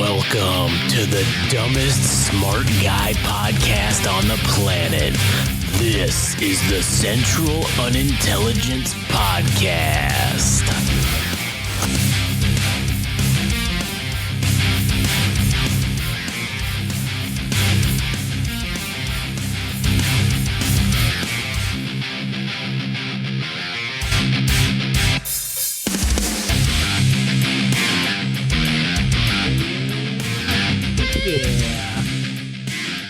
Welcome to the dumbest smart guy podcast on the planet. This is the Central Unintelligence Podcast.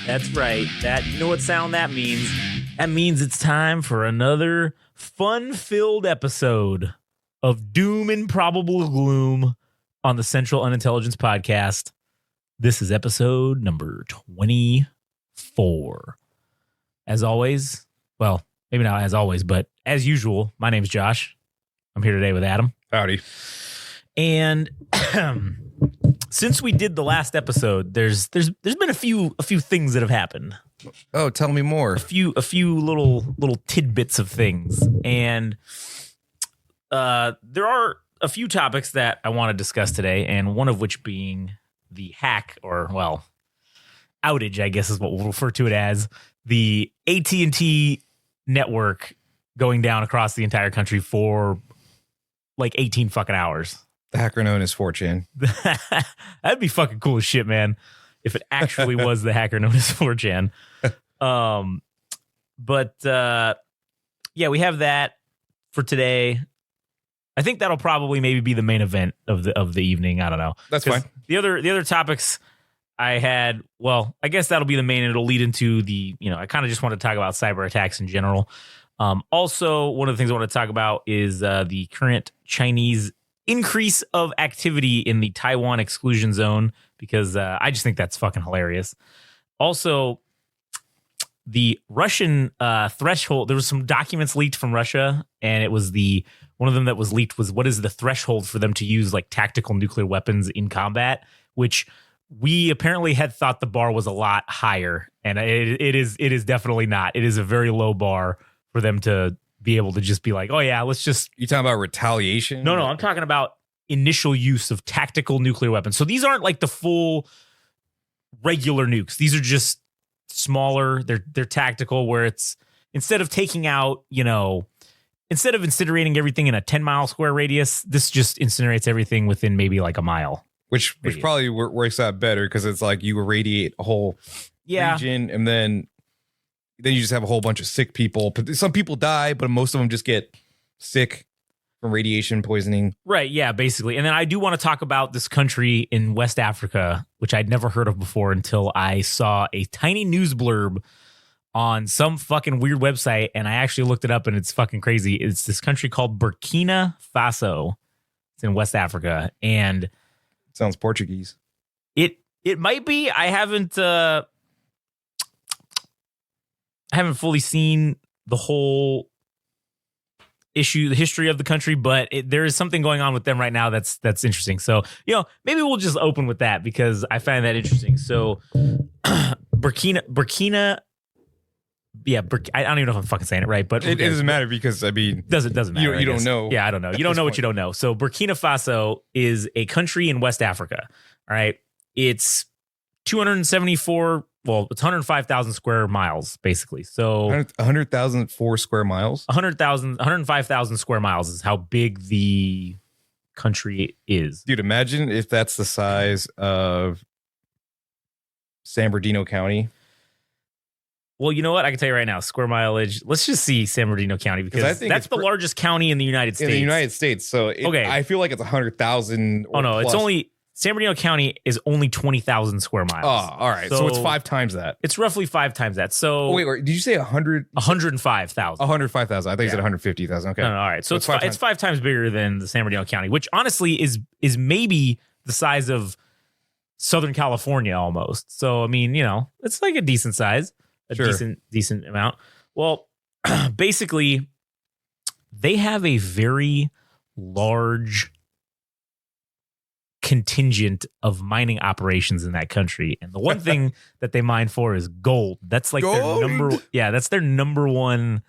That's right. You know what sound that means? That means it's time for another fun-filled episode of Doom and Probable Gloom on the Central Unintelligence Podcast. This is episode number 24. As always, well, maybe not as always, but as usual, my name's Josh. I'm here today with Adam. Howdy. And since we did the last episode, there's been a few things that have happened. Oh, tell me more. A few little tidbits of things, and there are a few topics that I want to discuss today, and one of which being the hack, or well, outage, I guess is what we'll refer to it as, the AT&T network going down across the entire country for like 18 fucking hours. The hacker known as 4chan. That'd be fucking cool as shit, man. If it actually was the hacker known as 4chan. Yeah, we have that for today. I think that'll probably maybe be the main event of the evening. I don't know. That's fine. The other topics I had, well, I guess that'll be the main, and it'll lead into the, I kind of just want to talk about cyber attacks in general. Also, one of the things I want to talk about is the current Chinese increase of activity in the Taiwan exclusion zone, because I just think that's fucking hilarious. Also, the Russian threshold, there was some documents leaked from Russia, and it was one of them that was leaked was what is the threshold for them to use like tactical nuclear weapons in combat, which we apparently had thought the bar was a lot higher, and it is definitely not. It is a very low bar for them to be able to just be like, oh yeah, let's just... You talking about retaliation? No, I'm talking about initial use of tactical nuclear weapons. So these aren't like the full regular nukes. These are just smaller. They're tactical, where it's instead of taking out, instead of incinerating everything in a 10-mile square radius, this just incinerates everything within maybe like a mile. Which probably works out better, because it's like you irradiate a whole region, and then you just have a whole bunch of sick people. Some people die, but most of them just get sick from radiation poisoning. Right, yeah, basically. And then I do want to talk about this country in West Africa, which I'd never heard of before until I saw a tiny news blurb on some fucking weird website, and I actually looked it up, and it's fucking crazy. It's this country called Burkina Faso. It's in West Africa, and... Sounds Portuguese. It might be. I haven't fully seen the whole issue, the history of the country, but there is something going on with them right now that's interesting. So, maybe we'll just open with that, because I find that interesting. So, Burkina. Yeah, I don't even know if I'm fucking saying it right, but it doesn't matter, because I mean, doesn't matter. You don't know. Yeah, I don't know. You don't know what you don't know. So Burkina Faso is a country in West Africa. All right, it's 274. Well, it's 105,000 square miles, basically. So 100,004 square miles. 105,000 square miles is how big the country is. Dude, imagine if that's the size of San Bernardino County. Well, you know what? I can tell you right now, square mileage. Let's just see San Bernardino County, because that's the largest county in the United States. In the United States. So okay. I feel like it's 100,000. Oh, no. Plus. It's only... San Bernardino County is only 20,000 square miles. Oh, all right. So it's 5 times that. It's roughly 5 times that. So wait, did you say 100? 105,000. 105,000. I think you said 150,000. Okay. No, all right. So it's 5 times bigger than the San Bernardino County, which honestly is maybe the size of Southern California almost. So I mean, it's like a decent size, decent amount. Well, basically, they have a very large contingent of mining operations in that country, and the one thing that they mine for is gold. That's like their number one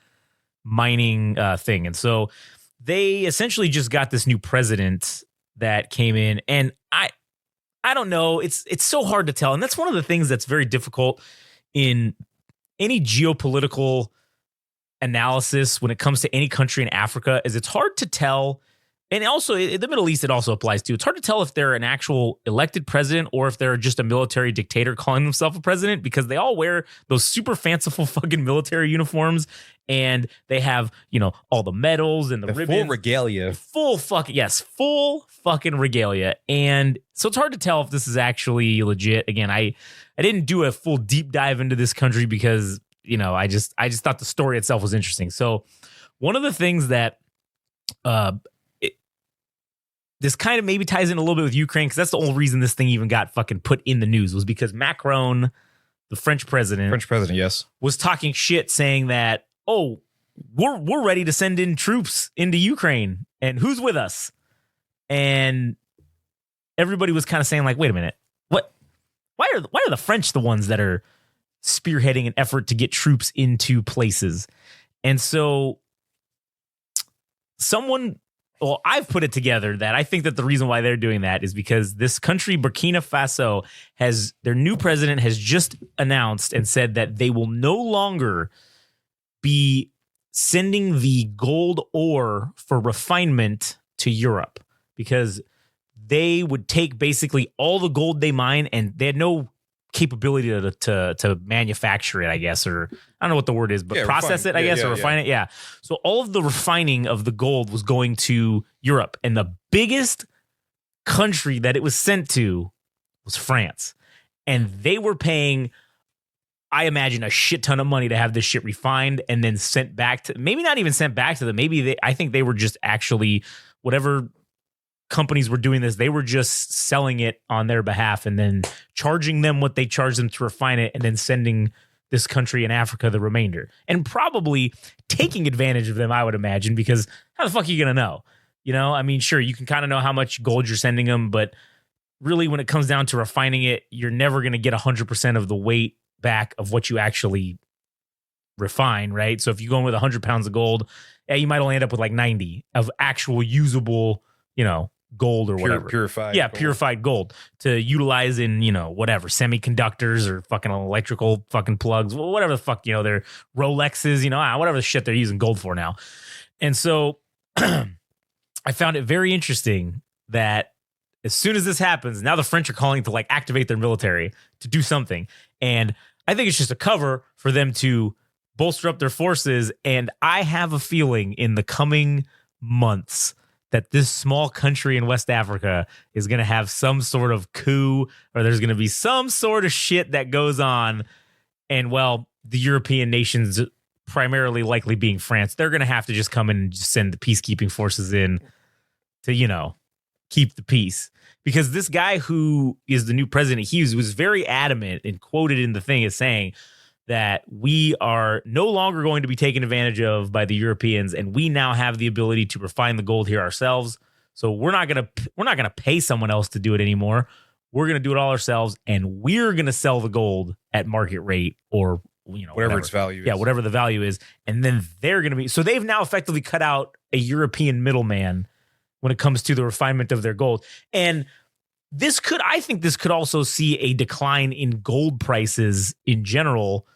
mining thing. And so they essentially just got this new president that came in, and I I don't know. It's so hard to tell. And that's one of the things that's very difficult in any geopolitical analysis when it comes to any country in Africa is it's hard to tell. And also in the Middle East, it also applies to. It's hard to tell if they're an actual elected president or if they're just a military dictator calling themselves a president, because they all wear those super fanciful fucking military uniforms and they have, all the medals and the ribbons. Full regalia. Full fucking regalia. And so it's hard to tell if this is actually legit. Again, I didn't do a full deep dive into this country because, I just thought the story itself was interesting. So one of the things that this kind of maybe ties in a little bit with Ukraine, because that's the only reason this thing even got fucking put in the news, was because Macron, the French president, yes, was talking shit saying that, oh, we're ready to send in troops into Ukraine, and who's with us? And everybody was kind of saying like, wait a minute, what? Why are the French the ones that are spearheading an effort to get troops into places? And so I've put it together that I think that the reason why they're doing that is because this country, Burkina Faso, their new president has just announced and said that they will no longer be sending the gold ore for refinement to Europe, because they would take basically all the gold they mine and they had no capability to manufacture it, I guess, or I don't know what the word is, but process it, I guess, or refine it. Yeah. So all of the refining of the gold was going to Europe, and the biggest country that it was sent to was France. And they were paying, I imagine, a shit ton of money to have this shit refined and then sent back to, maybe not even sent back to them. Maybe I think they were just actually, whatever companies were doing this, they were just selling it on their behalf and then charging them what they charged them to refine it and then sending this country in Africa the remainder, and probably taking advantage of them, I would imagine, because how the fuck are you going to know? I mean, sure, you can kind of know how much gold you're sending them, but really when it comes down to refining it, you're never going to get 100% of the weight back of what you actually refine, right? So if you go in with 100 pounds of gold, you might only end up with like 90 of actual usable, gold or whatever. Purified gold to utilize in, whatever, semiconductors or fucking electrical fucking plugs, whatever the fuck, their Rolexes, whatever the shit they're using gold for now. And so I found it very interesting that as soon as this happens, now the French are calling to like activate their military to do something. And I think it's just a cover for them to bolster up their forces. And I have a feeling in the coming months that this small country in West Africa is going to have some sort of coup, or there's going to be some sort of shit that goes on. And well, the European nations, primarily likely being France, they're going to have to just come in and just send the peacekeeping forces in to, keep the peace. Because this guy who is the new president, he was very adamant and quoted in the thing as saying that we are no longer going to be taken advantage of by the Europeans, and we now have the ability to refine the gold here ourselves. So we're not gonna pay someone else to do it anymore. We're gonna do it all ourselves, and we're gonna sell the gold at market rate, or whatever its value is. Yeah, whatever the value is, and then they're gonna be. So they've now effectively cut out a European middleman when it comes to the refinement of their gold, and I think this could also see a decline in gold prices in general,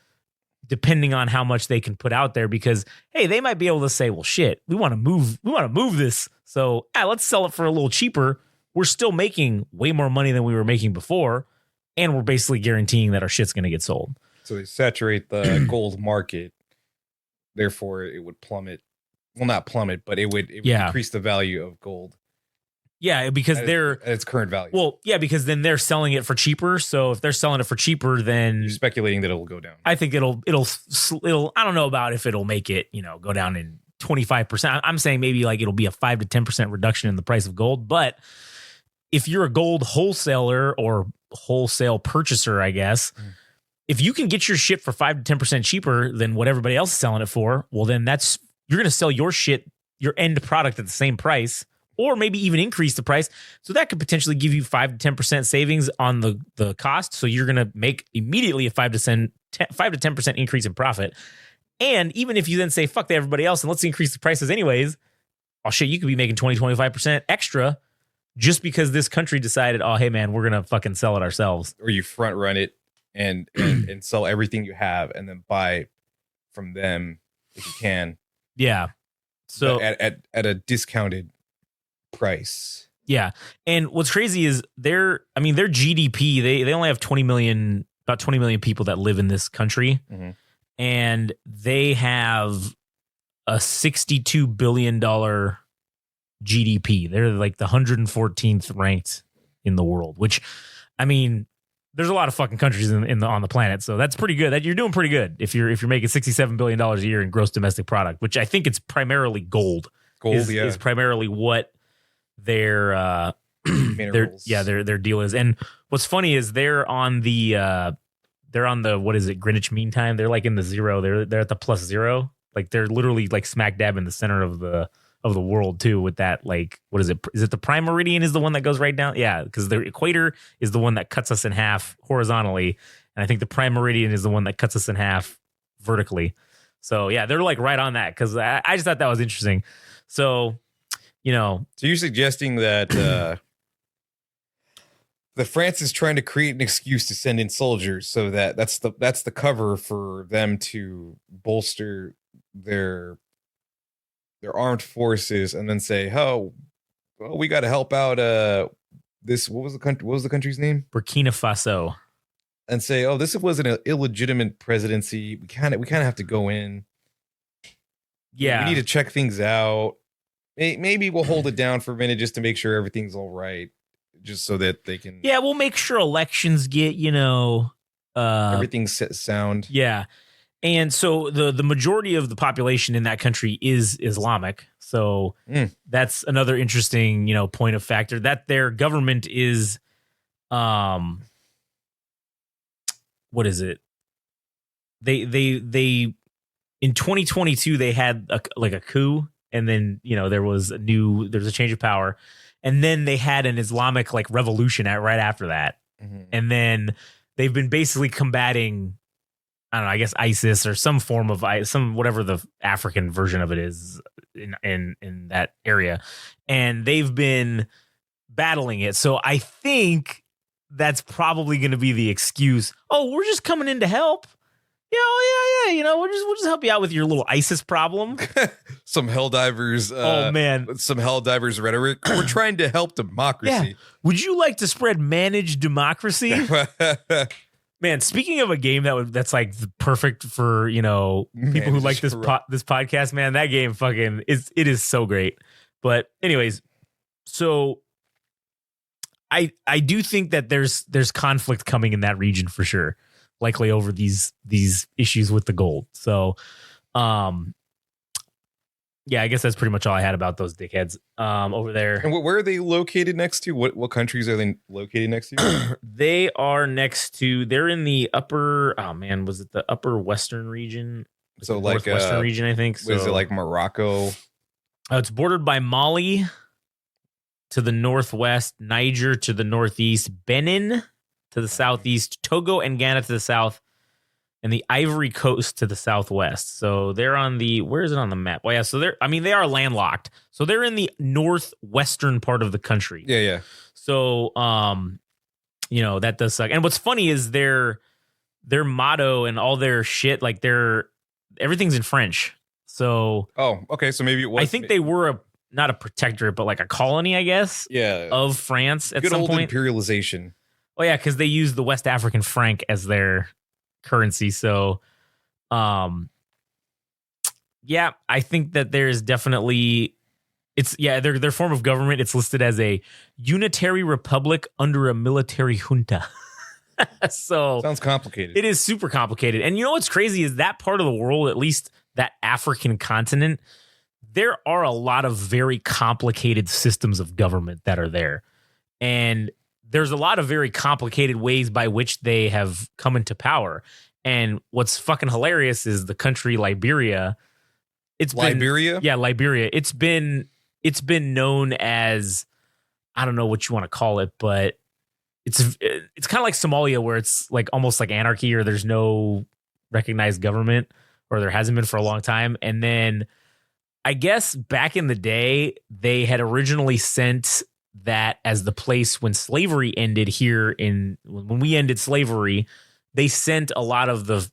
depending on how much they can put out there, because, hey, they might be able to say, well, shit, we want to move this. So let's sell it for a little cheaper. We're still making way more money than we were making before. And we're basically guaranteeing that our shit's going to get sold. So they saturate the gold market. Therefore, it would plummet. Well, not plummet, but it would increase the value of gold. Yeah, because at its current value. Well, yeah, because then they're selling it for cheaper. So if they're selling it for cheaper, then you're speculating that it'll go down. I think it'll. I don't know about if it'll make it, go down in 25%. I'm saying maybe like it'll be a 5 to 10% reduction in the price of gold. But if you're a gold wholesaler or wholesale purchaser, I guess, if you can get your shit for 5 to 10% cheaper than what everybody else is selling it for, well, then you're going to sell your end product at the same price, or maybe even increase the price. So that could potentially give you 5 to 10% savings on the cost. So you're going to make immediately a 5 to 10% increase in profit. And even if you then say, fuck everybody else and let's increase the prices anyways, oh shit, you could be making 20, 25% extra just because this country decided, oh, hey, man, we're going to fucking sell it ourselves. Or you front run it and sell everything you have and then buy from them if you can. Yeah. So at a discounted price. Yeah. And what's crazy is their GDP, they only have about 20 million people that live in this country. Mm-hmm. And they have a $62 billion GDP. They're like the 114th ranked in the world, which, I mean, there's a lot of fucking countries on the planet. So that's pretty good. That you're doing pretty good if you're making $67 billion a year in gross domestic product, which I think it's primarily gold. Is primarily what their their deal is. And what's funny is they're on the what is it, Greenwich Mean Time. They're like in the zero. They're at the +0. Like they're literally like smack dab in the center of the world too, with that, like, what is it? Is it the prime meridian is the one that goes right down? Yeah, because the equator is the one that cuts us in half horizontally. And I think the prime meridian is the one that cuts us in half vertically. So yeah, they're like right on that, because I just thought that was interesting. So, so you're suggesting that that France is trying to create an excuse to send in soldiers, so that's the cover for them to bolster their armed forces, and then say, "Oh, well, we got to help out." This what was the country's name? Burkina Faso, and say, "Oh, this was an illegitimate presidency. We kind of have to go in. Yeah, we need to check things out. Maybe we'll hold it down for a minute just to make sure everything's all right, just so that they can." Yeah, we'll make sure elections get everything's sound. Yeah. And so the majority of the population in that country is Islamic. So that's another interesting, point of factor, that their government is, what is it? They in 2022, they had a coup, and then, there was a change of power, and then they had an Islamic like revolution right after that. Mm-hmm. And then they've been basically combating, I don't know, I guess ISIS or some form of whatever the African version of it is in that area. And they've been battling it. So I think that's probably going to be the excuse. Oh, we're just coming in to help. Yeah, we'll just help you out with your little ISIS problem. Some Helldivers. Oh man, some Helldivers rhetoric. We're trying to help democracy. Yeah. Would you like to spread managed democracy? Man, speaking of a game that's like perfect for people who like this podcast, man, that game fucking it is so great. But anyways, so I do think that there's conflict coming in that region for sure, likely over these issues with the gold. So, yeah, I guess that's pretty much all I had about those dickheads over there. And where are they located next to? What countries are they located next to? They are they're in the upper, was it the upper western region? So like northwestern region, I think. So is it like Morocco? It's bordered by Mali to the northwest, Niger to the northeast, Benin to the southeast, Togo and Ghana to the south, and the Ivory Coast to the southwest. So they're on where is it on the map? Well, yeah, so they are landlocked. So they're in the northwestern part of the country. Yeah, yeah. So, that does suck. And what's funny is their motto and all their shit, like everything's in French. So, oh, okay. So maybe it was. I think they were not a protectorate, but like a colony, I guess. Yeah. Of France at Good some old point. Imperialization. Oh yeah, because they use the West African franc as their currency. So, yeah, I think that there's definitely their form of government. It's listed as a unitary republic under a military junta. So sounds complicated. It is super complicated. And what's crazy is that part of the world, at least that African continent, there are a lot of very complicated systems of government that are there. And there's a lot of very complicated ways by which they have come into power. And what's fucking hilarious is the country Liberia. Liberia? Yeah, Liberia. It's been known as, I don't know what you want to call it, but it's kind of like Somalia, where it's like almost like anarchy, or there's no recognized government, or there hasn't been for a long time. And then I guess back in the day, they had originally sent that as the place when slavery ended here when we ended slavery, they sent a lot of those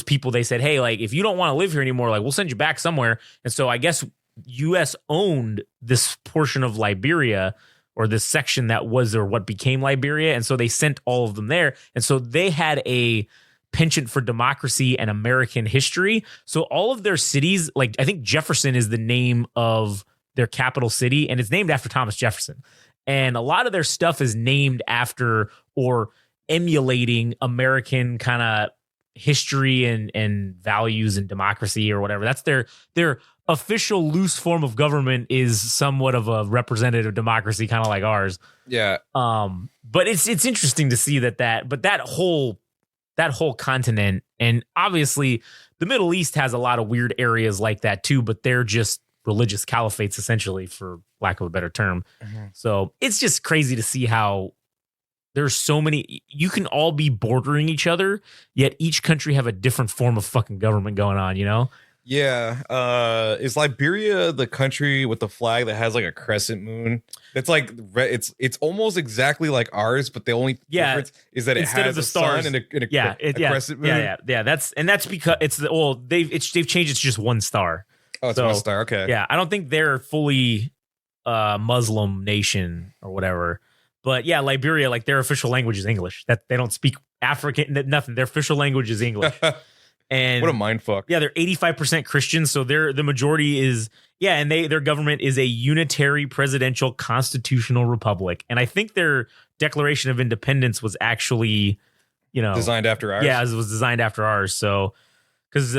people. They said, hey, like if you don't want to live here anymore, like we'll send you back somewhere. And so I guess U.S. owned this portion of Liberia, or this section that was or what became Liberia. And so they sent all of them there. And so they had a penchant for democracy and American history. So all of their cities, like I think Jefferson is the name of their capital city, and it's named after Thomas Jefferson. And a lot of their stuff is named after or emulating American kind of history and values and democracy or whatever. That's their official loose form of government is somewhat of a representative democracy, kind of like ours. Yeah. But it's interesting to see that whole continent, and obviously the Middle East has a lot of weird areas like that too, but they're just religious caliphates essentially, for lack of a better term. Mm-hmm. So it's just crazy to see how there's so many, you can all be bordering each other, yet each country have a different form of fucking government going on, you know? Yeah. Is Liberia the country with the flag that has like a crescent moon? It's like it's almost exactly like ours, but the only difference is that it has a stars sun and a crescent moon. Yeah. That's because they've changed it to just one star. Oh, it's one star. Okay. Yeah, I don't think they're fully Muslim nation or whatever. But yeah, Liberia, like their official language is English. That they don't speak African, nothing. Their official language is English. And what a mindfuck. Yeah, they're 85% Christian, so the majority is and their government is a unitary presidential constitutional republic. And I think their Declaration of Independence was actually, designed after ours. Yeah, it was designed after ours. So because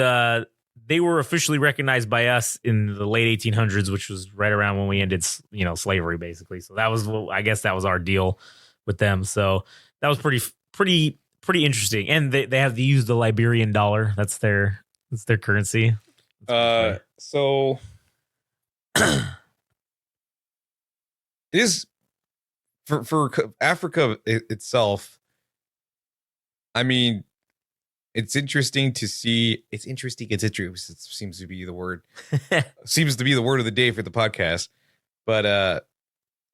they were officially recognized by us in the late 1800s, which was right around when we ended, slavery, basically. So that was, I guess, that was our deal with them. So that was pretty interesting. And they use the Liberian dollar. That's their currency. So it is for Africa itself. I mean, it's interesting to see. It's interesting. It seems to be the word. Seems to be the word of the day for the podcast. But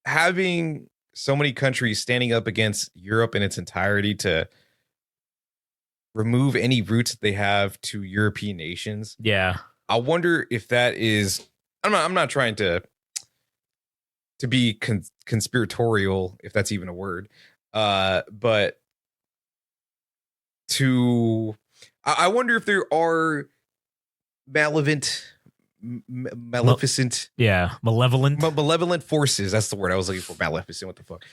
having so many countries standing up against Europe in its entirety to remove any roots that they have to European nations. Yeah, I wonder if that is. I'm not trying to be conspiratorial, if that's even a word. But I wonder if there are malevolent forces. That's the word I was looking for. Maleficent. What the fuck?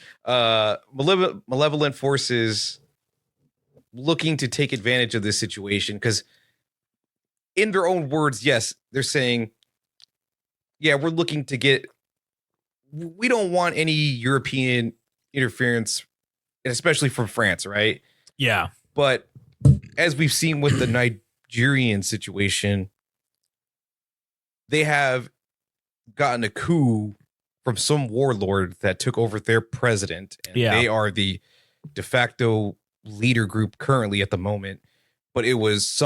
Malevolent forces looking to take advantage of this situation, because in their own words, yes, they're saying, yeah, we're looking to we don't want any European interference, especially from France, right? Yeah. But as we've seen with the Nigerian situation, they have gotten a coup from some warlord that took over their president. And they are the de facto leader group currently at the moment. But it was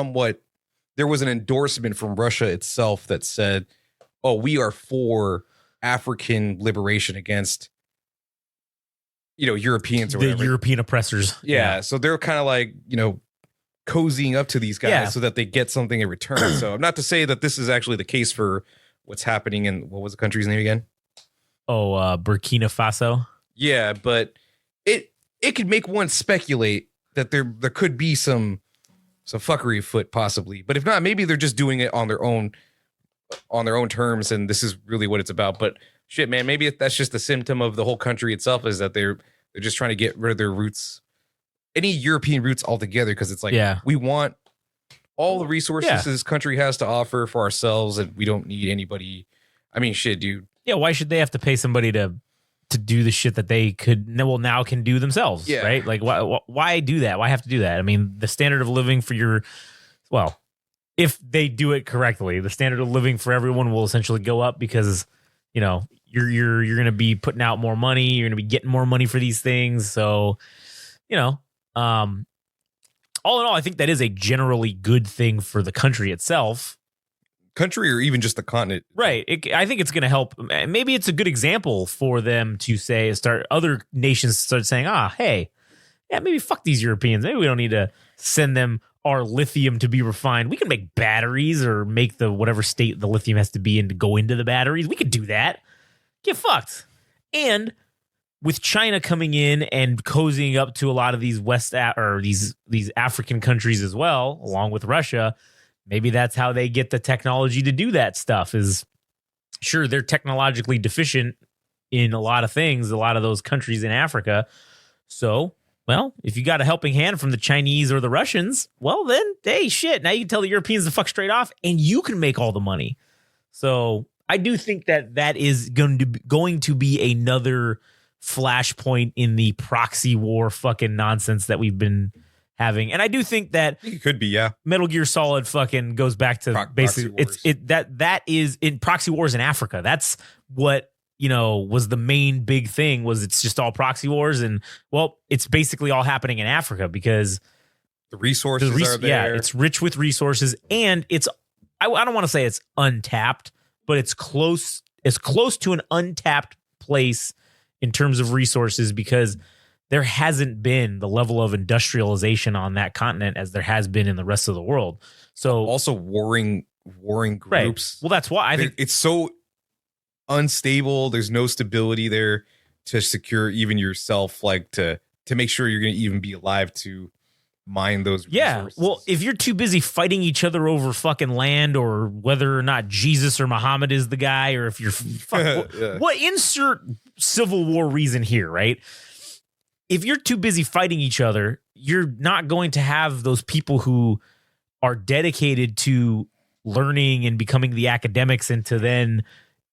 there was an endorsement from Russia itself that said, oh, we are for African liberation against Europeans or whatever. The European oppressors. Yeah. So they're kind of like, cozying up to these guys so that they get something in return. So not to say that this is actually the case for what's happening in, what was the country's name again? Burkina Faso. Yeah, but it could make one speculate that there could be some fuckery afoot possibly. But if not, maybe they're just doing it on their own terms, and this is really what it's about. But shit, man, maybe that's just a symptom of the whole country itself, is that they're just trying to get rid of their roots, any European roots altogether, because it's like, we want all the resources this country has to offer for ourselves, and we don't need anybody. I mean, shit, dude. Yeah, why should they have to pay somebody to do the shit that they now can do themselves? Yeah. Right? Like, why do that? Why have to do that? I mean, the standard of living for if they do it correctly, the standard of living for everyone will essentially go up, because you're going to be putting out more money, you're going to be getting more money for these things. So, all in all, I think that is a generally good thing for the country itself. country or even just the continent. Right. I think it's going to help. Maybe it's a good example for them to say, other nations start saying, hey, yeah, maybe fuck these Europeans. Maybe we don't need to send them our lithium to be refined. We can make batteries or make the whatever state the lithium has to be in to go into the batteries. We could do that. Get fucked. And with China coming in and cozying up to a lot of these these African countries as well, along with Russia, maybe that's how they get the technology to do that stuff. Is sure, they're technologically deficient in a lot of things, a lot of those countries in Africa. So, well, if you got a helping hand from the Chinese or the Russians, well, then, hey, shit, now you can tell the Europeans to fuck straight off and you can make all the money. So I do think that is going to be another flashpoint in the proxy war fucking nonsense that we've been having. And I do think that it could be, yeah. Metal Gear Solid fucking goes back to basically that is in proxy wars in Africa. That's what, was the main big thing, was it's just all proxy wars. And well, it's basically all happening in Africa because the resources are there. Yeah, it's rich with resources, and I don't want to say it's untapped, but it's close to an untapped place in terms of resources, because there hasn't been the level of industrialization on that continent as there has been in the rest of the world. So also warring groups. Right. Well, that's why I think it's so unstable. There's no stability there to secure even yourself, like to make sure you're going to even be alive to mine those resources. Yeah. Well, if you're too busy fighting each other over fucking land, or whether or not Jesus or Muhammad is the guy, or if you're what insert Civil War reason here, right? If you're too busy fighting each other, you're not going to have those people who are dedicated to learning and becoming the academics, and to then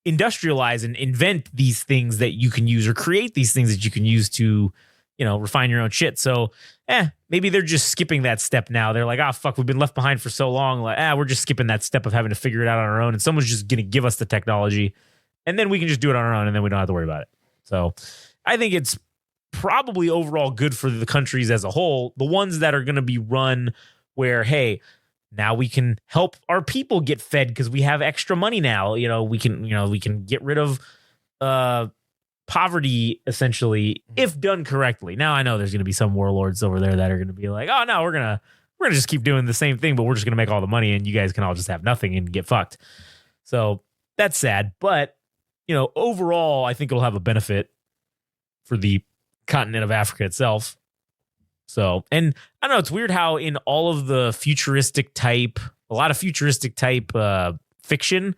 industrialize and invent these things that you can use, or create these things that you can use to, refine your own shit. So, maybe they're just skipping that step now. They're like, fuck, we've been left behind for so long. Like, we're just skipping that step of having to figure it out on our own. And someone's just going to give us the technology, and then we can just do it on our own, and then we don't have to worry about it. So I think it's probably overall good for the countries as a whole. The ones that are going to be run where, hey, now we can help our people get fed because we have extra money now. We can get rid of poverty, essentially, if done correctly. Now, I know there's going to be some warlords over there that are going to be like, oh no, we're gonna just keep doing the same thing, but we're just gonna make all the money, and you guys can all just have nothing and get fucked. So that's sad, but overall, I think it'll have a benefit for the continent of Africa itself. So, and I don't know, it's weird how in all of the a lot of futuristic type fiction,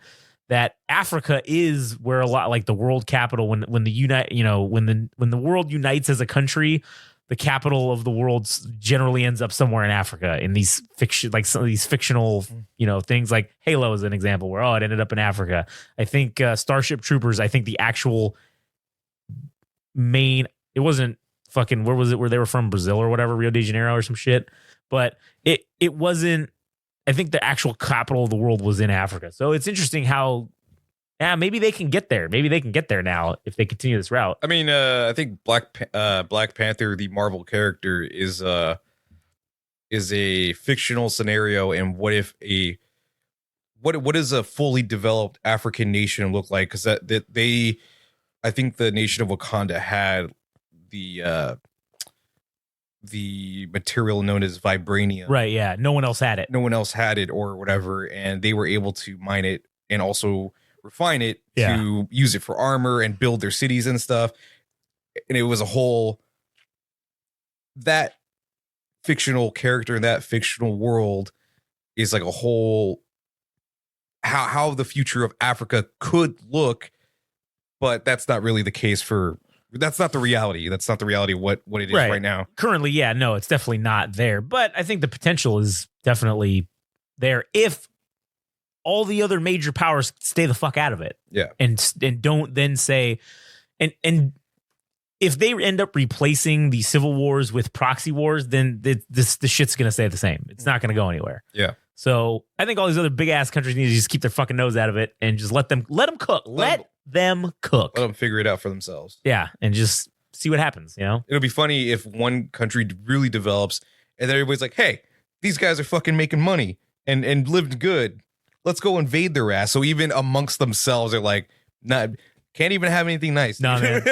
that Africa is where a lot, like the world capital, when the world unites as a country, the capital of the world generally ends up somewhere in Africa, in these fiction, like some of these fictional, things like Halo is an example where, it ended up in Africa. I think Starship Troopers, I think the actual main, it wasn't fucking, where was it, where they were from, Brazil or whatever, Rio de Janeiro or some shit, but it wasn't, I think the actual capital of the world was in Africa. So it's interesting how, maybe they can get there. Maybe they can get there now if they continue this route. I mean, I think Black Panther, the Marvel character, is a fictional scenario. And what if what does a fully developed African nation look like? Because I think the nation of Wakanda had the material known as vibranium. Right, yeah. No one else had it. Or whatever, and they were able to mine it and also refine it to use it for armor and build their cities and stuff. And it was that fictional character in that fictional world is like a whole how the future of Africa could look, but that's not really the case that's not the reality. That's not the reality of what it is right now. Currently, no, it's definitely not there. But I think the potential is definitely there if all the other major powers stay the fuck out of it. Yeah. And don't then say, and if they end up replacing the civil wars with proxy wars, then the shit's going to stay the same. It's not going to go anywhere. Yeah. So I think all these other big ass countries need to just keep their fucking nose out of it and just let them cook. Let them cook. Let them figure it out for themselves. Yeah, and just see what happens, It'll be funny if one country really develops and then everybody's like, hey, these guys are fucking making money and lived good. let's go invade their ass. So even amongst themselves, they're like, can't even have anything nice. No, man.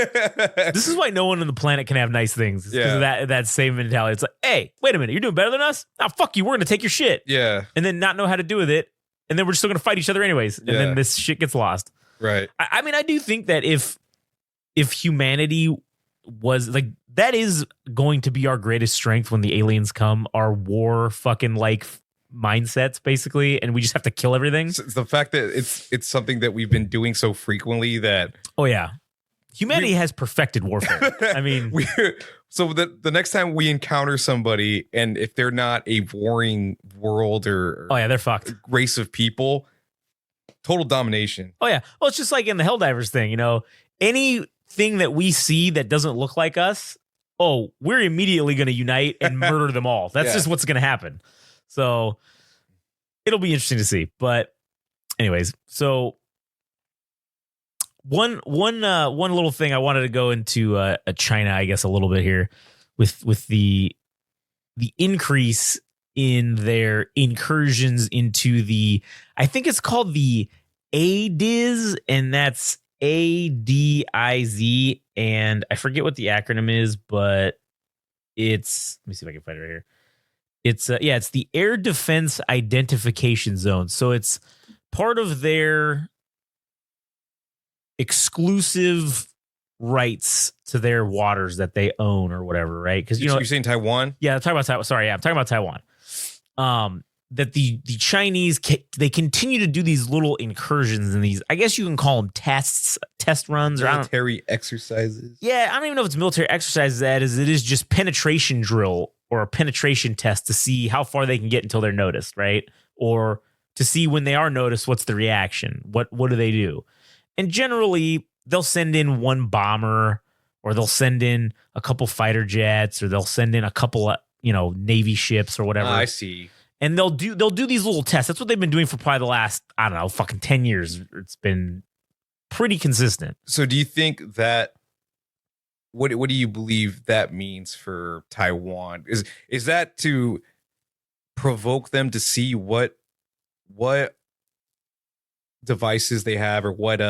This is why no one on the planet can have nice things. It's because of that same mentality. It's like, hey, wait a minute, you're doing better than us? Nah, fuck you. We're gonna take your shit. Yeah. And then not know how to do with it. And then we're still gonna fight each other anyways. And then this shit gets lost. Right. I mean, I do think that if humanity was like, that is going to be our greatest strength when the aliens come, our war fucking like mindsets basically, and we just have to kill everything. It's the fact that it's something that we've been doing so frequently that humanity has perfected warfare. I mean, so the next time we encounter somebody, and if they're not a warring world or they're fucked race of people, total domination. Well, it's just like in the Helldivers thing, you know, anything that we see that doesn't look like us, we're immediately going to unite and murder them all. That's just what's going to happen. So it'll be interesting to see. But anyways, so one little thing I wanted to go into China, I guess, a little bit here with the increase in their incursions into I think it's called the ADIZ, and that's ADIZ, and I forget what the acronym is, but let me see if I can find it right here. It's it's the Air Defense Identification Zone. So it's part of their exclusive rights to their waters that they own or whatever, right? Because you're saying Taiwan? Yeah, I'm talking about Taiwan. Sorry, I'm talking about Taiwan. That the Chinese, they continue to do these little incursions and these, I guess you can call them test runs, or military exercises. Yeah, I don't even know if it's military exercises. It is just penetration drill or a penetration test to see how far they can get until they're noticed, right? Or to see when they are noticed, what's the reaction? What do they do? And generally, they'll send in one bomber, or they'll send in a couple fighter jets, or they'll send in a couple of, Navy ships or whatever. I see. And they'll do these little tests. That's what they've been doing for probably the last, I don't know, fucking 10 years. It's been pretty consistent. So do you think that, what do you believe that means for Taiwan? Is that to provoke them to see what devices they have, or what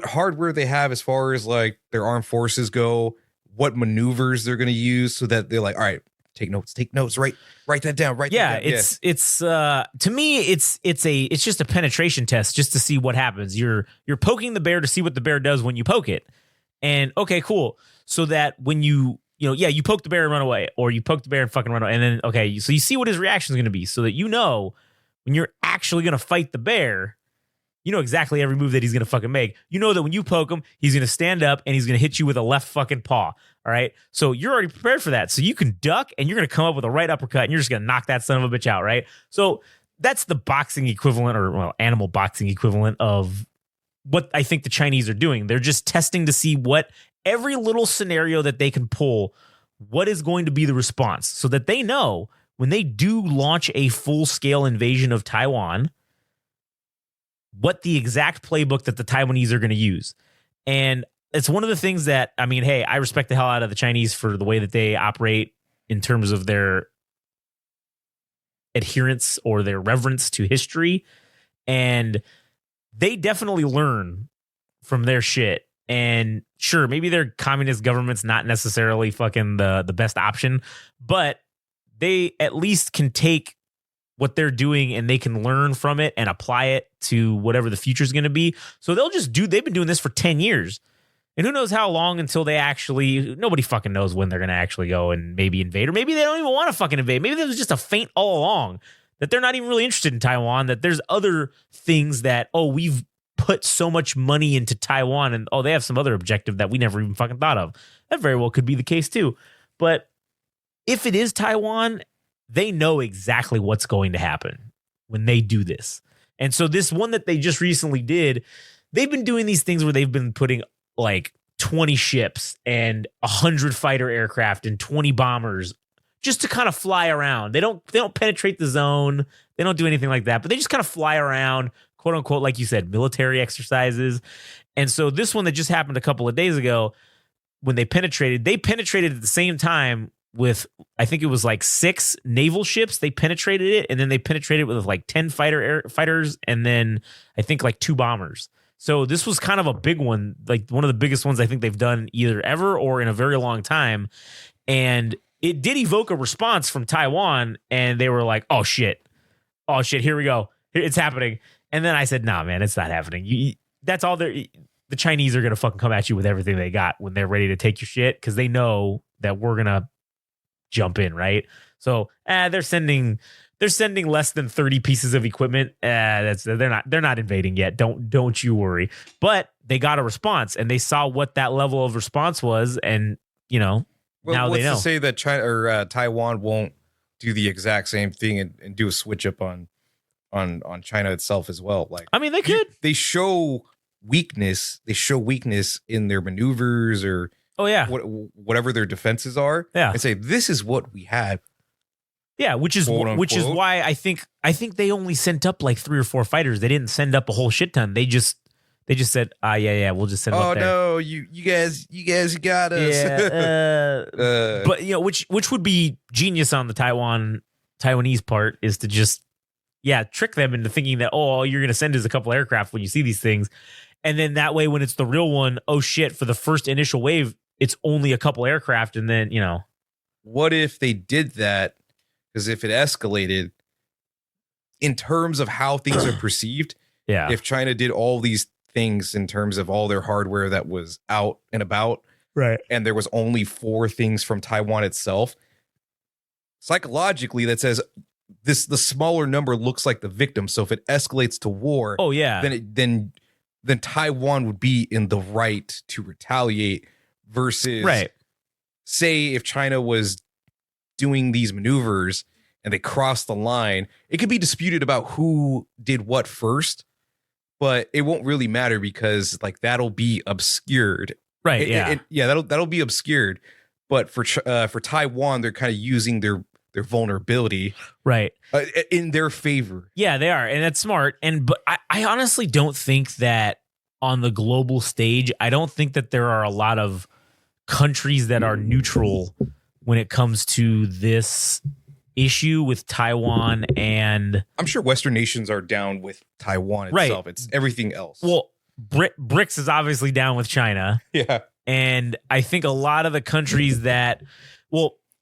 hardware they have as far as like their armed forces go, what maneuvers they're going to use, so that they're like, all right, take notes, write that down, it's to me, it's just a penetration test just to see what happens. You're poking the bear to see what the bear does when you poke it. And okay, cool. So that when you poke the bear and run away, or you poke the bear and fucking run away. And then, okay, so you see what his reaction is going to be, so that when you're actually going to fight the bear, you know exactly every move that he's going to fucking make. You know that when you poke him, he's going to stand up and he's going to hit you with a left fucking paw. All right. So you're already prepared for that. So you can duck, and you're going to come up with a right uppercut, and you're just going to knock that son of a bitch out. Right. So that's the boxing equivalent, or animal boxing equivalent of what I think the Chinese are doing. They're just testing to see what every little scenario that they can pull, what is going to be the response, so that they know when they do launch a full scale invasion of Taiwan, what the exact playbook that the Taiwanese are going to use. And it's one of the things that, I mean, hey, I respect the hell out of the Chinese for the way that they operate in terms of their adherence or their reverence to history. And they definitely learn from their shit. And sure, maybe their communist government's not necessarily fucking the best option, but they at least can take what they're doing and they can learn from it and apply it to whatever the future is going to be. So they've been doing this for 10 years. And who knows how long until nobody fucking knows when they're going to actually go and maybe invade, or maybe they don't even want to fucking invade. Maybe there was just a feint all along that they're not even really interested in Taiwan, that there's other things that, we've put so much money into Taiwan, and they have some other objective that we never even fucking thought of. That very well could be the case too. But if it is Taiwan, they know exactly what's going to happen when they do this. And so this one that they just recently did, they've been doing these things where they've been putting like 20 ships and 100 fighter aircraft and 20 bombers just to kind of fly around. They don't penetrate the zone. They don't do anything like that, but they just kind of fly around, quote unquote, like you said, military exercises. And so this one that just happened a couple of days ago, when they penetrated at the same time with, I think it was like 6 naval ships. They penetrated it, and then they penetrated with like 10 fighters, and then I think like 2 bombers. So this was kind of a big one, like one of the biggest ones I think they've done either ever or in a very long time. And it did evoke a response from Taiwan, and they were like, oh shit, here we go. It's happening. And then I said, nah, man, it's not happening. That's all the Chinese are going to fucking come at you with everything they got when they're ready to take your shit, because they know that we're going to jump in, right? So they're sending less than 30 pieces of equipment. They're not invading yet. Don't you worry. But they got a response, and they saw what that level of response was, and now they know. What's to say that China or Taiwan won't do the exact same thing and do a switch up on China itself as well? Like, I mean, they could. They show weakness. They show weakness in their maneuvers or whatever their defenses are. Yeah, and say this is what we have. Yeah, which is why I think they only sent up like 3 or 4 fighters. They didn't send up a whole shit ton. They just said, we'll just send them up there. Oh no, you guys got us. Yeah, but which would be genius on the Taiwanese part, is to just trick them into thinking that all you're going to send is a couple aircraft when you see these things, and then that way when it's the real one, oh shit, for the first initial wave it's only a couple aircraft, and then what if they did that? Because if it escalated in terms of how things are perceived, if China did all these things in terms of all their hardware that was out and about, right, and there was only 4 things from Taiwan itself, psychologically that says the smaller number looks like the victim. So if it escalates to war, then Taiwan would be in the right to retaliate versus say if China was doing these maneuvers and they crossed the line, it could be disputed about who did what first, but it won't really matter because like that'll be obscured, right? That'll be obscured. But for Taiwan, they're kind of using their vulnerability, right, in their favor. Yeah, they are, and that's smart. But I honestly don't think that on the global stage, I don't think that there are a lot of countries that are neutral when it comes to this issue with Taiwan. And I'm sure Western nations are down with Taiwan itself. It's everything else. Well, BRICS is obviously down with China. Yeah. And I think a lot of the countries that,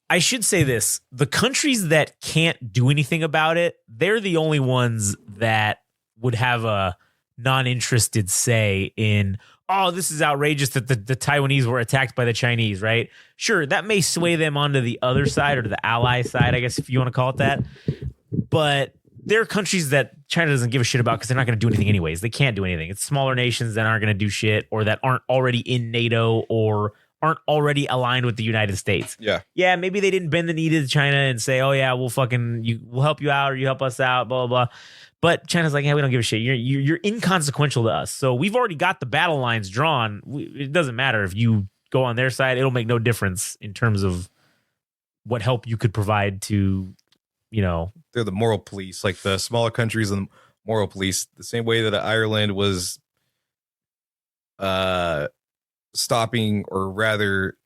I should say this, the countries that can't do anything about it, they're the only ones that would have a non-interested say in, oh, this is outrageous that the Taiwanese were attacked by the Chinese, right? Sure, that may sway them onto the other side or to the ally side, I guess, if you want to call it that. But there are countries that China doesn't give a shit about because they're not going to do anything anyways. They can't do anything. It's smaller nations that aren't going to do shit, or that aren't already in NATO or aren't already aligned with the United States. Yeah, maybe they didn't bend the knee to China and say, oh yeah, we'll help you out or you help us out, blah, blah, blah. But China's like, hey, we don't give a shit. You're inconsequential to us. So we've already got the battle lines drawn. It doesn't matter if you go on their side. It'll make no difference in terms of what help you could provide to, They're the moral police, like the smaller countries and the moral police. The same way that Ireland was stopping, or rather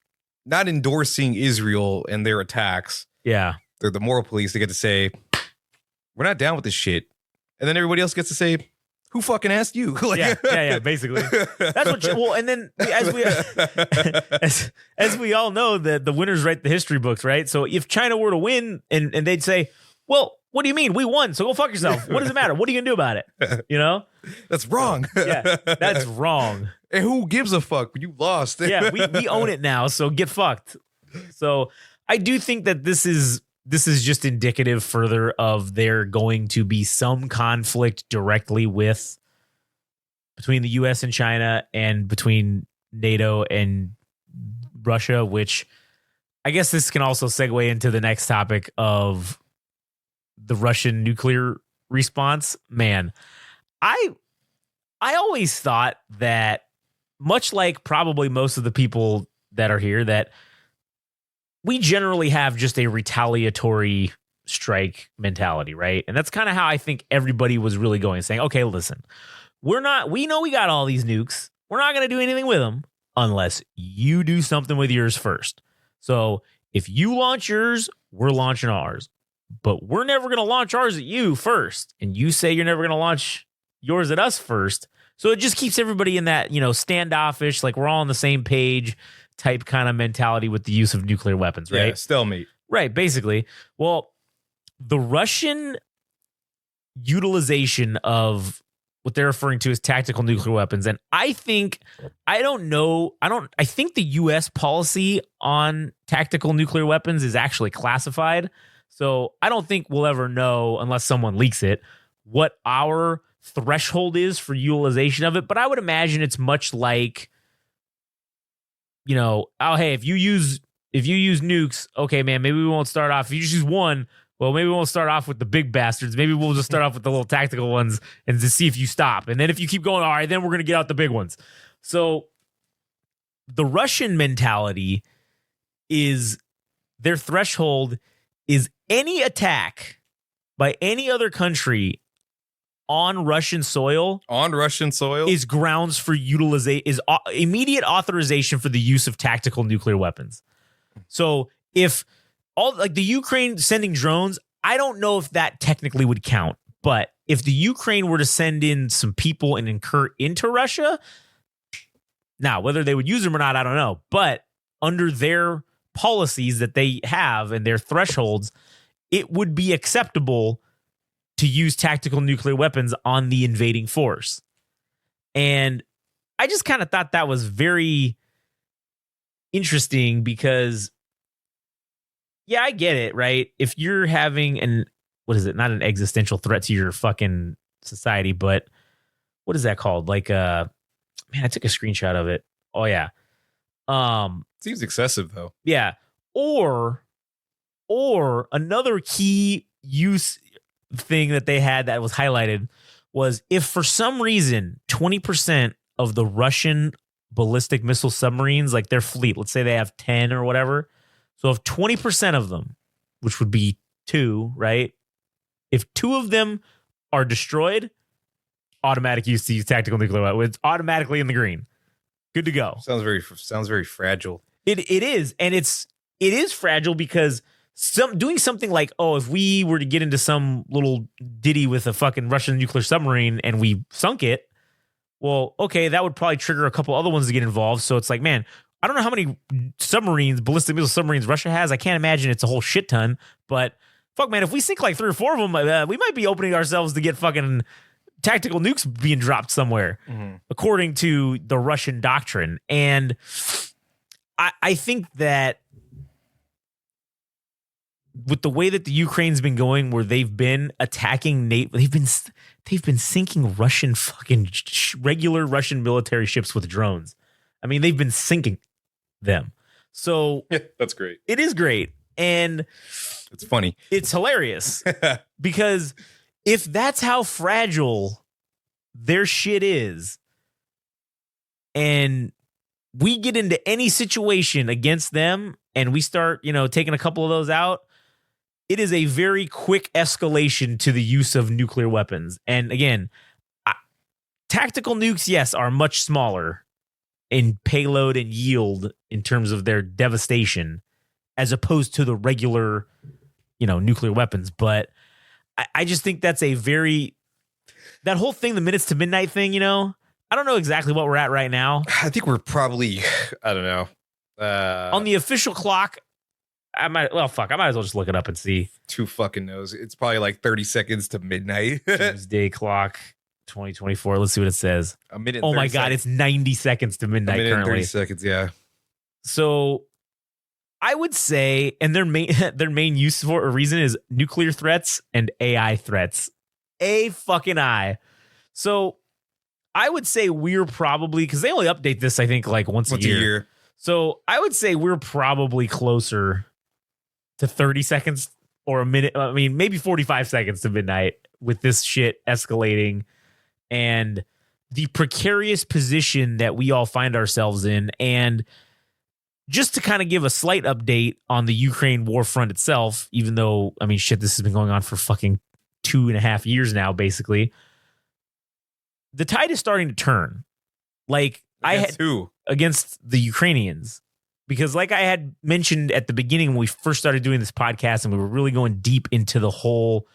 not endorsing Israel and their attacks. Yeah. They're the moral police. They get to say, we're not down with this shit. And then everybody else gets to say, who fucking asked you? Yeah, basically. That's what and then as we all know, the winners write the history books, right? So if China were to win and they'd say, well, what do you mean? We won, so go fuck yourself. What does it matter? What are you gonna do about it? That's wrong. Yeah, that's wrong. And who gives a fuck? You lost. Yeah, we own it now, so get fucked. So I do think that this is just indicative further of there going to be some conflict directly between the US and China, and between NATO and Russia, which I guess this can also segue into the next topic of the Russian nuclear response. Man, I always thought that, much like probably most of the people that are here, that we generally have just a retaliatory strike mentality, right? And that's kind of how I think everybody was really going, saying, okay, listen, we know we got all these nukes. We're not going to do anything with them unless you do something with yours first. So if you launch yours, we're launching ours. But we're never going to launch ours at you first. And you say you're never going to launch yours at us first. So it just keeps everybody in that, standoffish, like we're all on the same page type kind of mentality with the use of nuclear weapons, right? Yeah, stalemate. Right, basically. Well, the Russian utilization of what they're referring to as tactical nuclear weapons, and I think the U.S. policy on tactical nuclear weapons is actually classified. So I don't think we'll ever know, unless someone leaks it, what our threshold is for utilization of it. But I would imagine it's much like, hey, if you use nukes, okay, man, maybe we won't start off. If you just use one, well, maybe we won't start off with the big bastards. Maybe we'll just start off with the little tactical ones and to see if you stop. And then if you keep going, all right, then we're going to get out the big ones. So the Russian mentality is their threshold is any attack by any other country on Russian soil is grounds for immediate authorization for the use of tactical nuclear weapons. So if the Ukraine sending drones, I don't know if that technically would count, but if the Ukraine were to send in some people and incur into Russia, now whether they would use them or not, I don't know, but under their policies that they have and their thresholds, it would be acceptable to use tactical nuclear weapons on the invading force. And I just kind of thought that was very interesting because, yeah, I get it, right? If you're having not an existential threat to your fucking society, but what is that called? Like, man, I took a screenshot of it. Oh, yeah. Seems excessive, though. Yeah. Or another key use thing that they had that was highlighted was if for some reason 20% of the Russian ballistic missile submarines, like their fleet, let's say they have 10 or whatever. So if 20% of them, which would be 2, right? If 2 of them are destroyed, automatic use to use tactical nuclear weapons. It's automatically in the green. Good to go. Sounds very fragile. It is, and it is fragile because doing something like, if we were to get into some little ditty with a fucking Russian nuclear submarine and we sunk it, well, okay, that would probably trigger a couple other ones to get involved. So it's like, man, I don't know how many ballistic missile submarines Russia has. I can't imagine it's a whole shit ton, but fuck, man, if we sink like 3 or 4 of them, we might be opening ourselves to get fucking tactical nukes being dropped somewhere, according to the Russian doctrine. And I think that with the way that the Ukraine's been going, where they've been attacking NATO, they've been sinking Russian fucking regular Russian military ships with drones. I mean, they've been sinking them. So that's great. It is great. And it's funny. It's hilarious because if that's how fragile their shit is, and we get into any situation against them and we start, taking a couple of those out, it is a very quick escalation to the use of nuclear weapons. And again, tactical nukes, yes, are much smaller in payload and yield in terms of their devastation as opposed to the regular, nuclear weapons. But I just think that's that whole thing, the minutes to midnight thing, I don't know exactly what we're at right now. I think we're probably, I don't know. On the official clock, I might as well just look it up and see. Who fucking knows? It's probably like 30 seconds to midnight. Tuesday clock, 2024. Let's see what it says. A minute. Oh my God, it's 90 seconds to midnight currently. And 30 seconds, yeah. So I would say, and their main use for a reason is nuclear threats and AI threats. A fucking I. So I would say we're probably, because they only update this, I think, like once a year. So I would say we're probably closer to 30 seconds or a minute. I mean, maybe 45 seconds to midnight with this shit escalating and the precarious position that we all find ourselves in. And just to kind of give a slight update on the Ukraine war front itself, even though, I mean, shit, this has been going on for fucking 2.5 years now, basically. The tide is starting to turn. Like, against who? Against the Ukrainians. Because like I had mentioned at the beginning when we first started doing this podcast and we were really going deep into the whole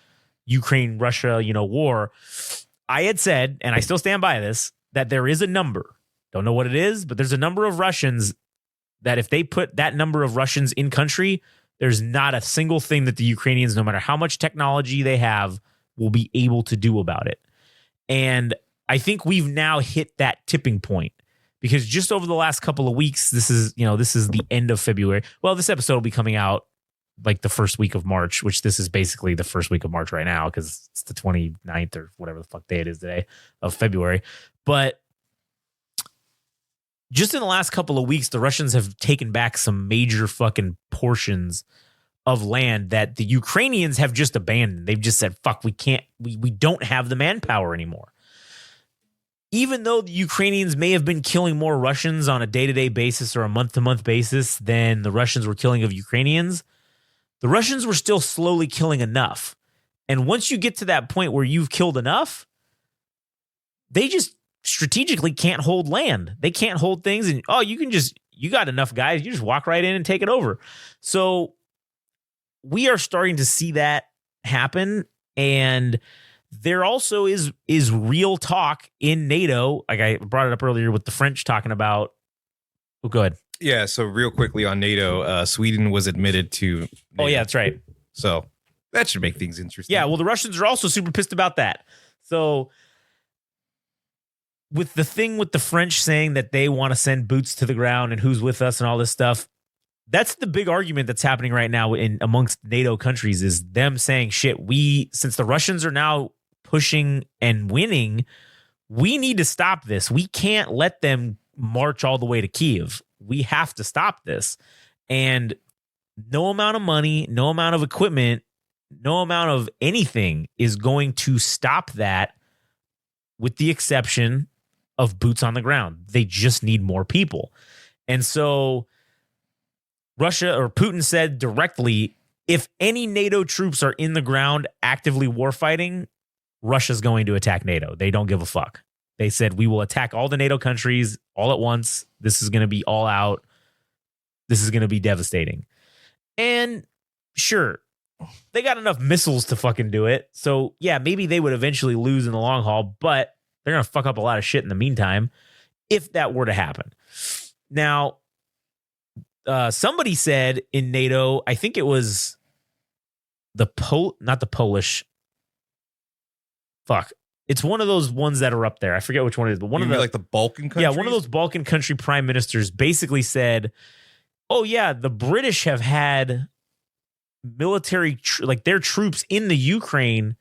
Ukraine-Russia, war, I had said, and I still stand by this, that there is a number. Don't know what it is, but there's a number of Russians that if they put that number of Russians in country, there's not a single thing that the Ukrainians, no matter how much technology they have, will be able to do about it. And I think we've now hit that tipping point because just over the last couple of weeks, this is the end of February. Well, this episode will be coming out like the first week of March, which this is basically the first week of March right now because it's the 29th or whatever the fuck day it is today of February. But just in the last couple of weeks, the Russians have taken back some major fucking portions of land that the Ukrainians have just abandoned. They've just said, fuck, we don't have the manpower anymore. Even though the Ukrainians may have been killing more Russians on a day-to-day basis or a month-to-month basis than the Russians were killing of Ukrainians, the Russians were still slowly killing enough. And once you get to that point where you've killed enough, they just strategically can't hold land. They can't hold things. And, you got enough guys. You just walk right in and take it over. So we are starting to see that happen. And there also is real talk in NATO. Like I brought it up earlier with the French talking about. Oh, go ahead. Yeah. So real quickly on NATO, Sweden was admitted to NATO. Oh, yeah, that's right. So that should make things interesting. Yeah. Well, the Russians are also super pissed about that. So with the thing with the French saying that they want to send boots to the ground and who's with us and all this stuff, that's the big argument that's happening right now in amongst NATO countries is them saying, shit, since the Russians are now pushing and winning, we need to stop this. We can't let them march all the way to Kyiv. We have to stop this. And no amount of money, no amount of equipment, no amount of anything is going to stop that with the exception of boots on the ground. They just need more people. And so Russia or Putin said directly, if any NATO troops are in the ground actively warfighting, Russia's going to attack NATO. They don't give a fuck. They said, we will attack all the NATO countries all at once. This is going to be all out. This is going to be devastating. And sure, they got enough missiles to fucking do it. So yeah, maybe they would eventually lose in the long haul, but they're going to fuck up a lot of shit in the meantime if that were to happen. Now, somebody said in NATO, I think it was not the Polish. Fuck. It's one of those ones that are up there. I forget which one it is, but one of the like the Balkan countries. Yeah, one of those Balkan country prime ministers basically said, "Oh yeah, the British have had military their troops in the Ukraine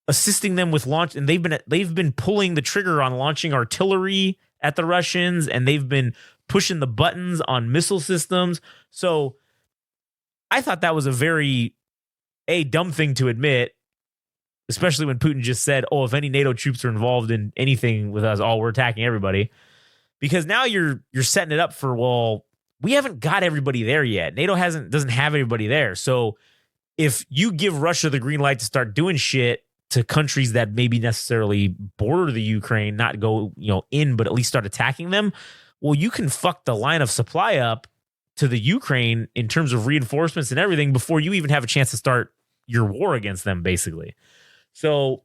assisting them with launch, and they've been pulling the trigger on launching artillery at the Russians, and they've been pushing the buttons on missile systems." So I thought that was a very dumb thing to admit, especially when Putin just said, oh, if any NATO troops are involved in anything with us, we're attacking everybody. Because now you're setting it up for, well, we haven't got everybody there yet. NATO doesn't have everybody there. So if you give Russia the green light to start doing shit to countries that maybe necessarily border the Ukraine, not go, in, but at least start attacking them, well, you can fuck the line of supply up to the Ukraine in terms of reinforcements and everything before you even have a chance to start your war against them, basically. So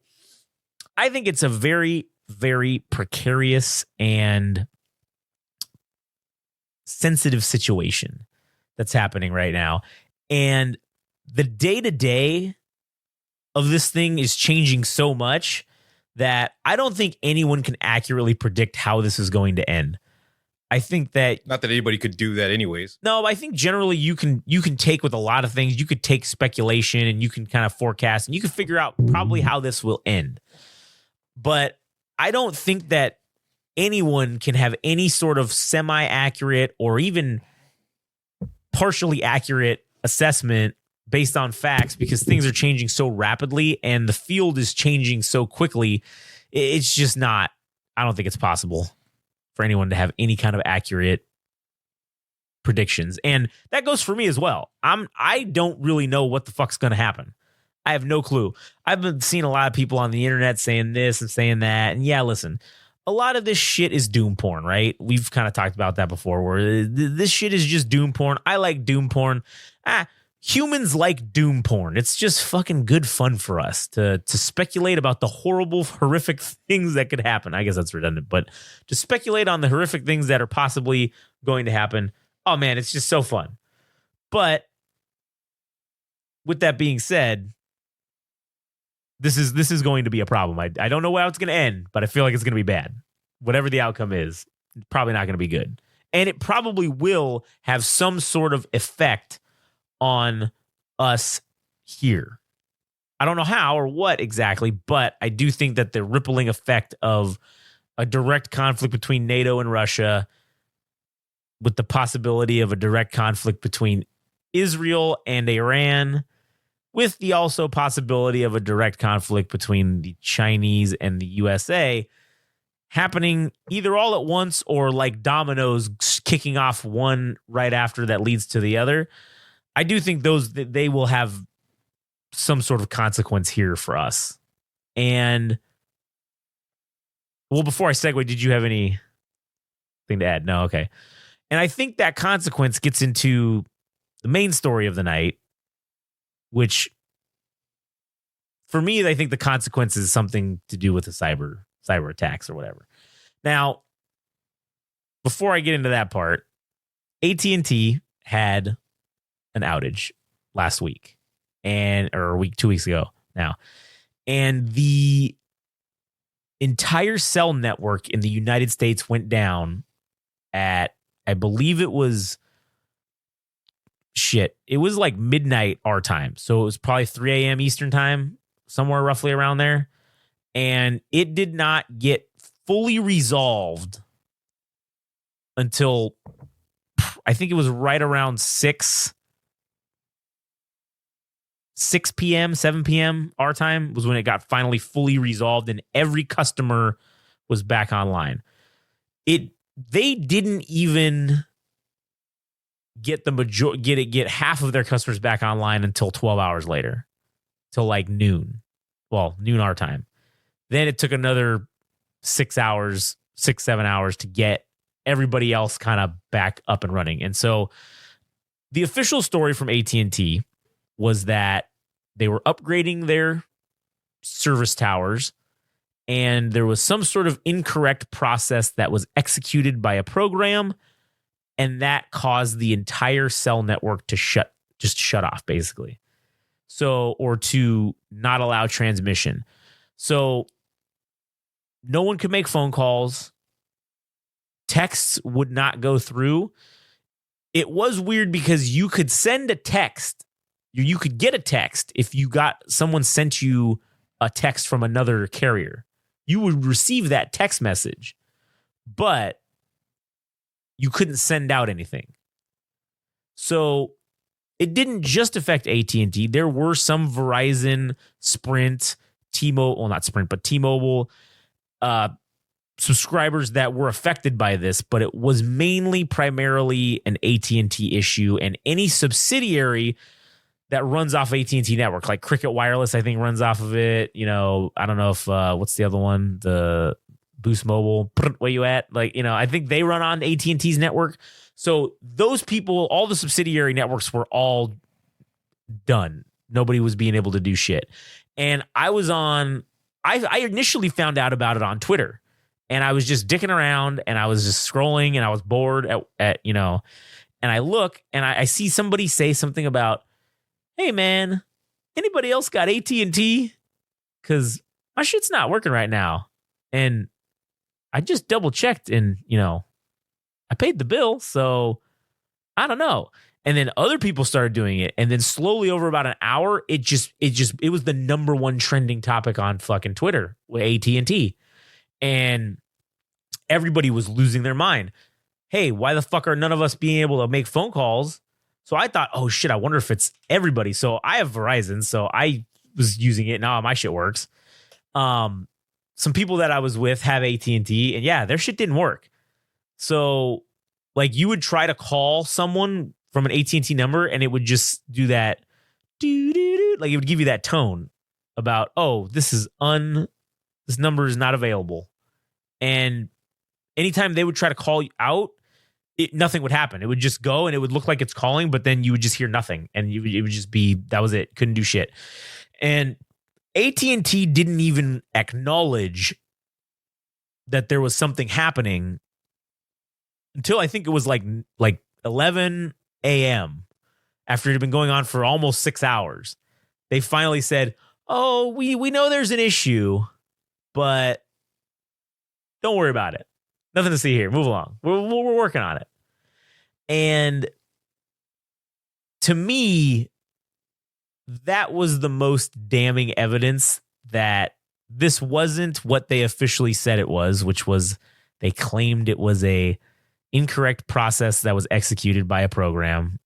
I think it's a very, very precarious and sensitive situation that's happening right now. And the day-to-day of this thing is changing so much that I don't think anyone can accurately predict how this is going to end. I think that not that anybody could do that anyways. No, I think generally you can take with a lot of things. You could take speculation and you can kind of forecast and you can figure out probably how this will end. But I don't think that anyone can have any sort of semi-accurate or even partially accurate assessment based on facts because things are changing so rapidly and the field is changing so quickly. It's just not, I don't think it's possible for anyone to have any kind of accurate predictions. And that goes for me as well. I don't really know what the fuck's going to happen. I have no clue. I've been seeing a lot of people on the internet saying this and saying that. And yeah, listen, a lot of this shit is doom porn, right? We've kind of talked about that before, where this shit is just doom porn. I like doom porn. Humans like doom porn. It's just fucking good fun for us to speculate about the horrible, horrific things that could happen. I guess that's redundant, but to speculate on the horrific things that are possibly going to happen. Oh man, it's just so fun. But with that being said, this is going to be a problem. I don't know how it's going to end, but I feel like it's going to be bad. Whatever the outcome is, it's probably not going to be good. And it probably will have some sort of effect on us here. I don't know how or what exactly, but I do think that the rippling effect of a direct conflict between NATO and Russia, with the possibility of a direct conflict between Israel and Iran, with the also possibility of a direct conflict between the Chinese and the USA, happening either all at once or like dominoes kicking off one right after that leads to the other. I do think they will have some sort of consequence here for us. And well, before I segue, did you have anything to add? No, okay. And I think that consequence gets into the main story of the night, which for me, I think the consequence is something to do with the cyber attacks or whatever. Now, before I get into that part, AT&T had an outage last week or 2 weeks ago now. And the entire cell network in the United States went down at, I believe it was like midnight our time. So it was probably 3 a.m. Eastern time, somewhere roughly around there. And it did not get fully resolved until I think it was right around 6 p.m., 7 p.m. our time was when it got finally fully resolved and every customer was back online. They didn't even get get half of their customers back online until 12 hours later, till like noon. Well, noon our time. Then it took another 7 hours to get everybody else kind of back up and running. And so the official story from AT&T was that they were upgrading their service towers and there was some sort of incorrect process that was executed by a program, and that caused the entire cell network to shut off, basically. So, or to not allow transmission. So no one could make phone calls. Texts would not go through. It was weird because you could send a text. You could get a text if someone sent you a text from another carrier. You would receive that text message, but you couldn't send out anything. So it didn't just affect AT&T. There were some Verizon, Sprint, T-Mobile, well, not Sprint, but T-Mobile subscribers that were affected by this, but it was primarily an AT&T issue, and any subsidiary that runs off AT&T network, like Cricket Wireless, I think runs off of it. You know, I don't know if, what's the other one? The Boost Mobile, where you at? Like, you know, I think they run on AT&T's network. So those people, all the subsidiary networks were all done. Nobody was being able to do shit. And I initially found out about it on Twitter, and I was just dicking around and I was just scrolling and I was bored at and I look and I see somebody say something about, hey man, anybody else got AT&T? Because my shit's not working right now. And I just double checked and, I paid the bill. So I don't know. And then other people started doing it. And then slowly over about an hour, it was the number one trending topic on fucking Twitter with AT&T. And everybody was losing their mind. Hey, why the fuck are none of us being able to make phone calls? So I thought, oh shit, I wonder if it's everybody. So I have Verizon, so I was using it. Now my shit works. Some people that I was with have AT&T, and yeah, their shit didn't work. So like you would try to call someone from an AT&T number, and it would just do that, like it would give you that tone about, oh, this number is not available. And anytime they would try to call you out, nothing would happen. It would just go and it would look like it's calling, but then you would just hear nothing. And it would just be, that was it. Couldn't do shit. And AT&T didn't even acknowledge that there was something happening until I think it was like 11 a.m. after it had been going on for almost 6 hours. They finally said, oh, we know there's an issue, but don't worry about it. Nothing to see here. Move along. We're working on it. And to me, that was the most damning evidence that this wasn't what they officially said it was, which was they claimed it was a incorrect process that was executed by a program.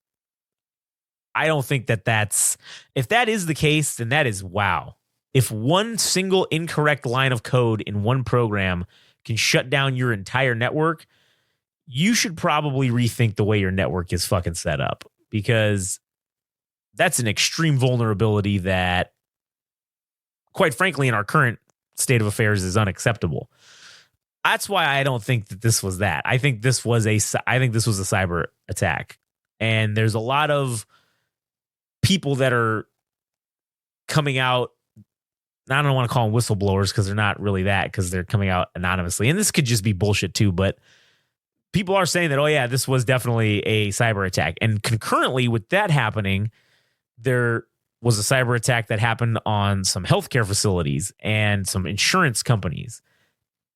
I don't think that's, if that is the case, then that is wow. If one single incorrect line of code in one program can shut down your entire network, you should probably rethink the way your network is fucking set up, because that's an extreme vulnerability that, quite frankly, in our current state of affairs is unacceptable. That's why I don't think that this was that. I think this was a cyber attack. And there's a lot of people that are coming out. I don't want to call them whistleblowers because they're not really that, because they're coming out anonymously. And this could just be bullshit too, but people are saying that, oh yeah, this was definitely a cyber attack. And concurrently with that happening, there was a cyber attack that happened on some healthcare facilities and some insurance companies,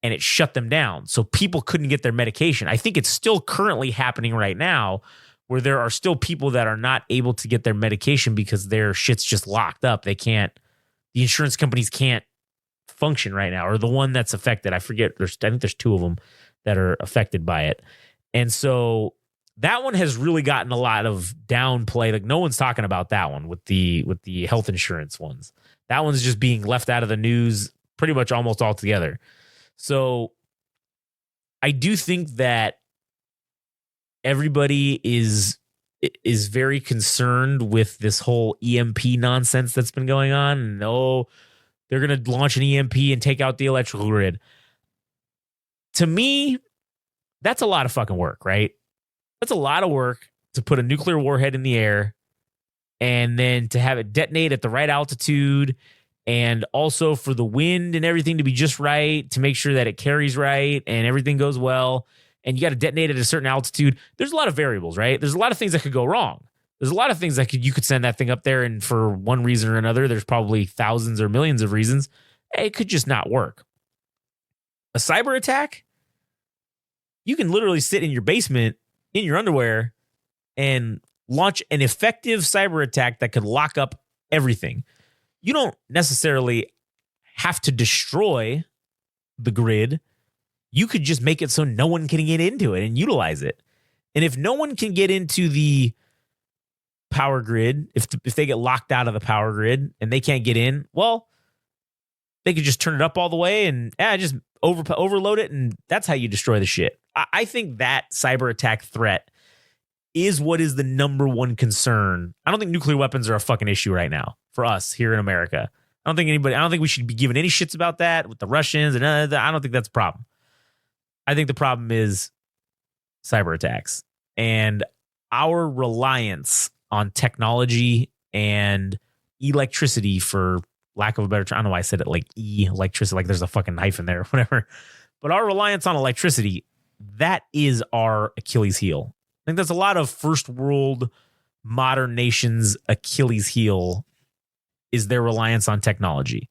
and it shut them down. So people couldn't get their medication. I think it's still currently happening right now, where there are still people that are not able to get their medication because their shit's just locked up. They can't, the insurance companies can't function right now, or the one that's affected. I forget. I think there's two of them that are affected by it. And so that one has really gotten a lot of downplay. Like, no one's talking about that one with the health insurance ones. That one's just being left out of the news pretty much almost altogether. So I do think that everybody is very concerned with this whole EMP nonsense that's been going on. And they're going to launch an EMP and take out the electrical grid. To me, that's a lot of fucking work, right? That's a lot of work to put a nuclear warhead in the air and then to have it detonate at the right altitude, and also for the wind and everything to be just right, to make sure that it carries right and everything goes well. And you got to detonate at a certain altitude. There's a lot of variables, right? There's a lot of things that could go wrong. There's a lot of things that you could send that thing up there, and for one reason or another, there's probably thousands or millions of reasons, it could just not work. A cyber attack, you can literally sit in your basement in your underwear and launch an effective cyber attack that could lock up everything. You don't necessarily have to destroy the grid. You could just make it so no one can get into it and utilize it. And if no one can get into the power grid, if they get locked out of the power grid and they can't get in, well, they could just turn it up all the way and just overload it, and that's how you destroy the shit. I think that cyber attack threat is what is the number one concern. I don't think nuclear weapons are a fucking issue right now for us here in America. I don't think we should be giving any shits about that with the Russians, and I don't think that's a problem. I think the problem is cyber attacks and our reliance on technology and electricity, for lack of a better term. I don't know why I said it like electricity, like there's a fucking knife in there or whatever. But our reliance on electricity, that is our Achilles heel. I think that's a lot of first world modern nations' Achilles heel, is their reliance on technology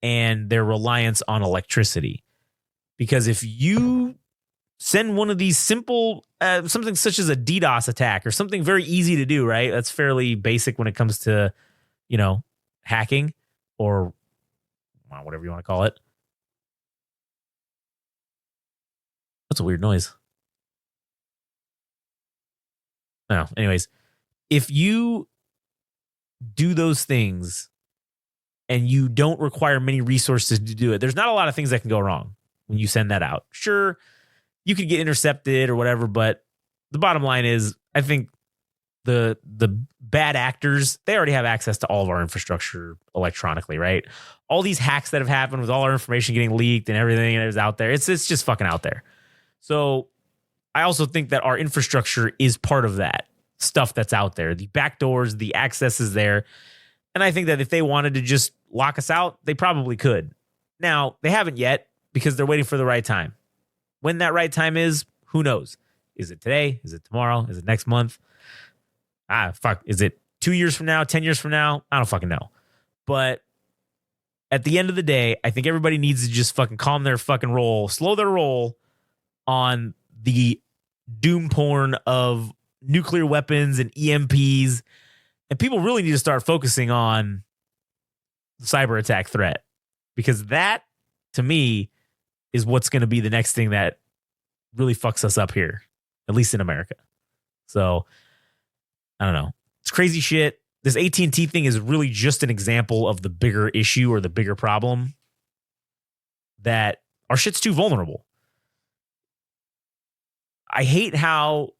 and their reliance on electricity. Because if you send one of these simple, something such as a DDoS attack or something very easy to do, right? That's fairly basic when it comes to, hacking or whatever you want to call it. That's a weird noise. No, anyways, if you do those things and you don't require many resources to do it, there's not a lot of things that can go wrong when you send that out. Sure, you could get intercepted or whatever, but the bottom line is, I think the bad actors, they already have access to all of our infrastructure electronically, right? All these hacks that have happened with all our information getting leaked and everything and it was out there, it's just fucking out there. So I also think that our infrastructure is part of that stuff that's out there. The backdoors, the access is there. And I think that if they wanted to just lock us out, they probably could. Now, they haven't yet because they're waiting for the right time. When that right time is, who knows? Is it today? Is it tomorrow? Is it next month? Is it 2 years from now, 10 years from now? I don't fucking know. But at the end of the day, I think everybody needs to just fucking calm their fucking roll, slow their roll on the doom porn of nuclear weapons and EMPs. And people really need to start focusing on the cyber attack threat, because that, to me, is what's going to be the next thing that really fucks us up here, at least in America. So I don't know. It's crazy shit. This AT&T thing is really just an example of the bigger issue or the bigger problem, that our shit's too vulnerable. I hate how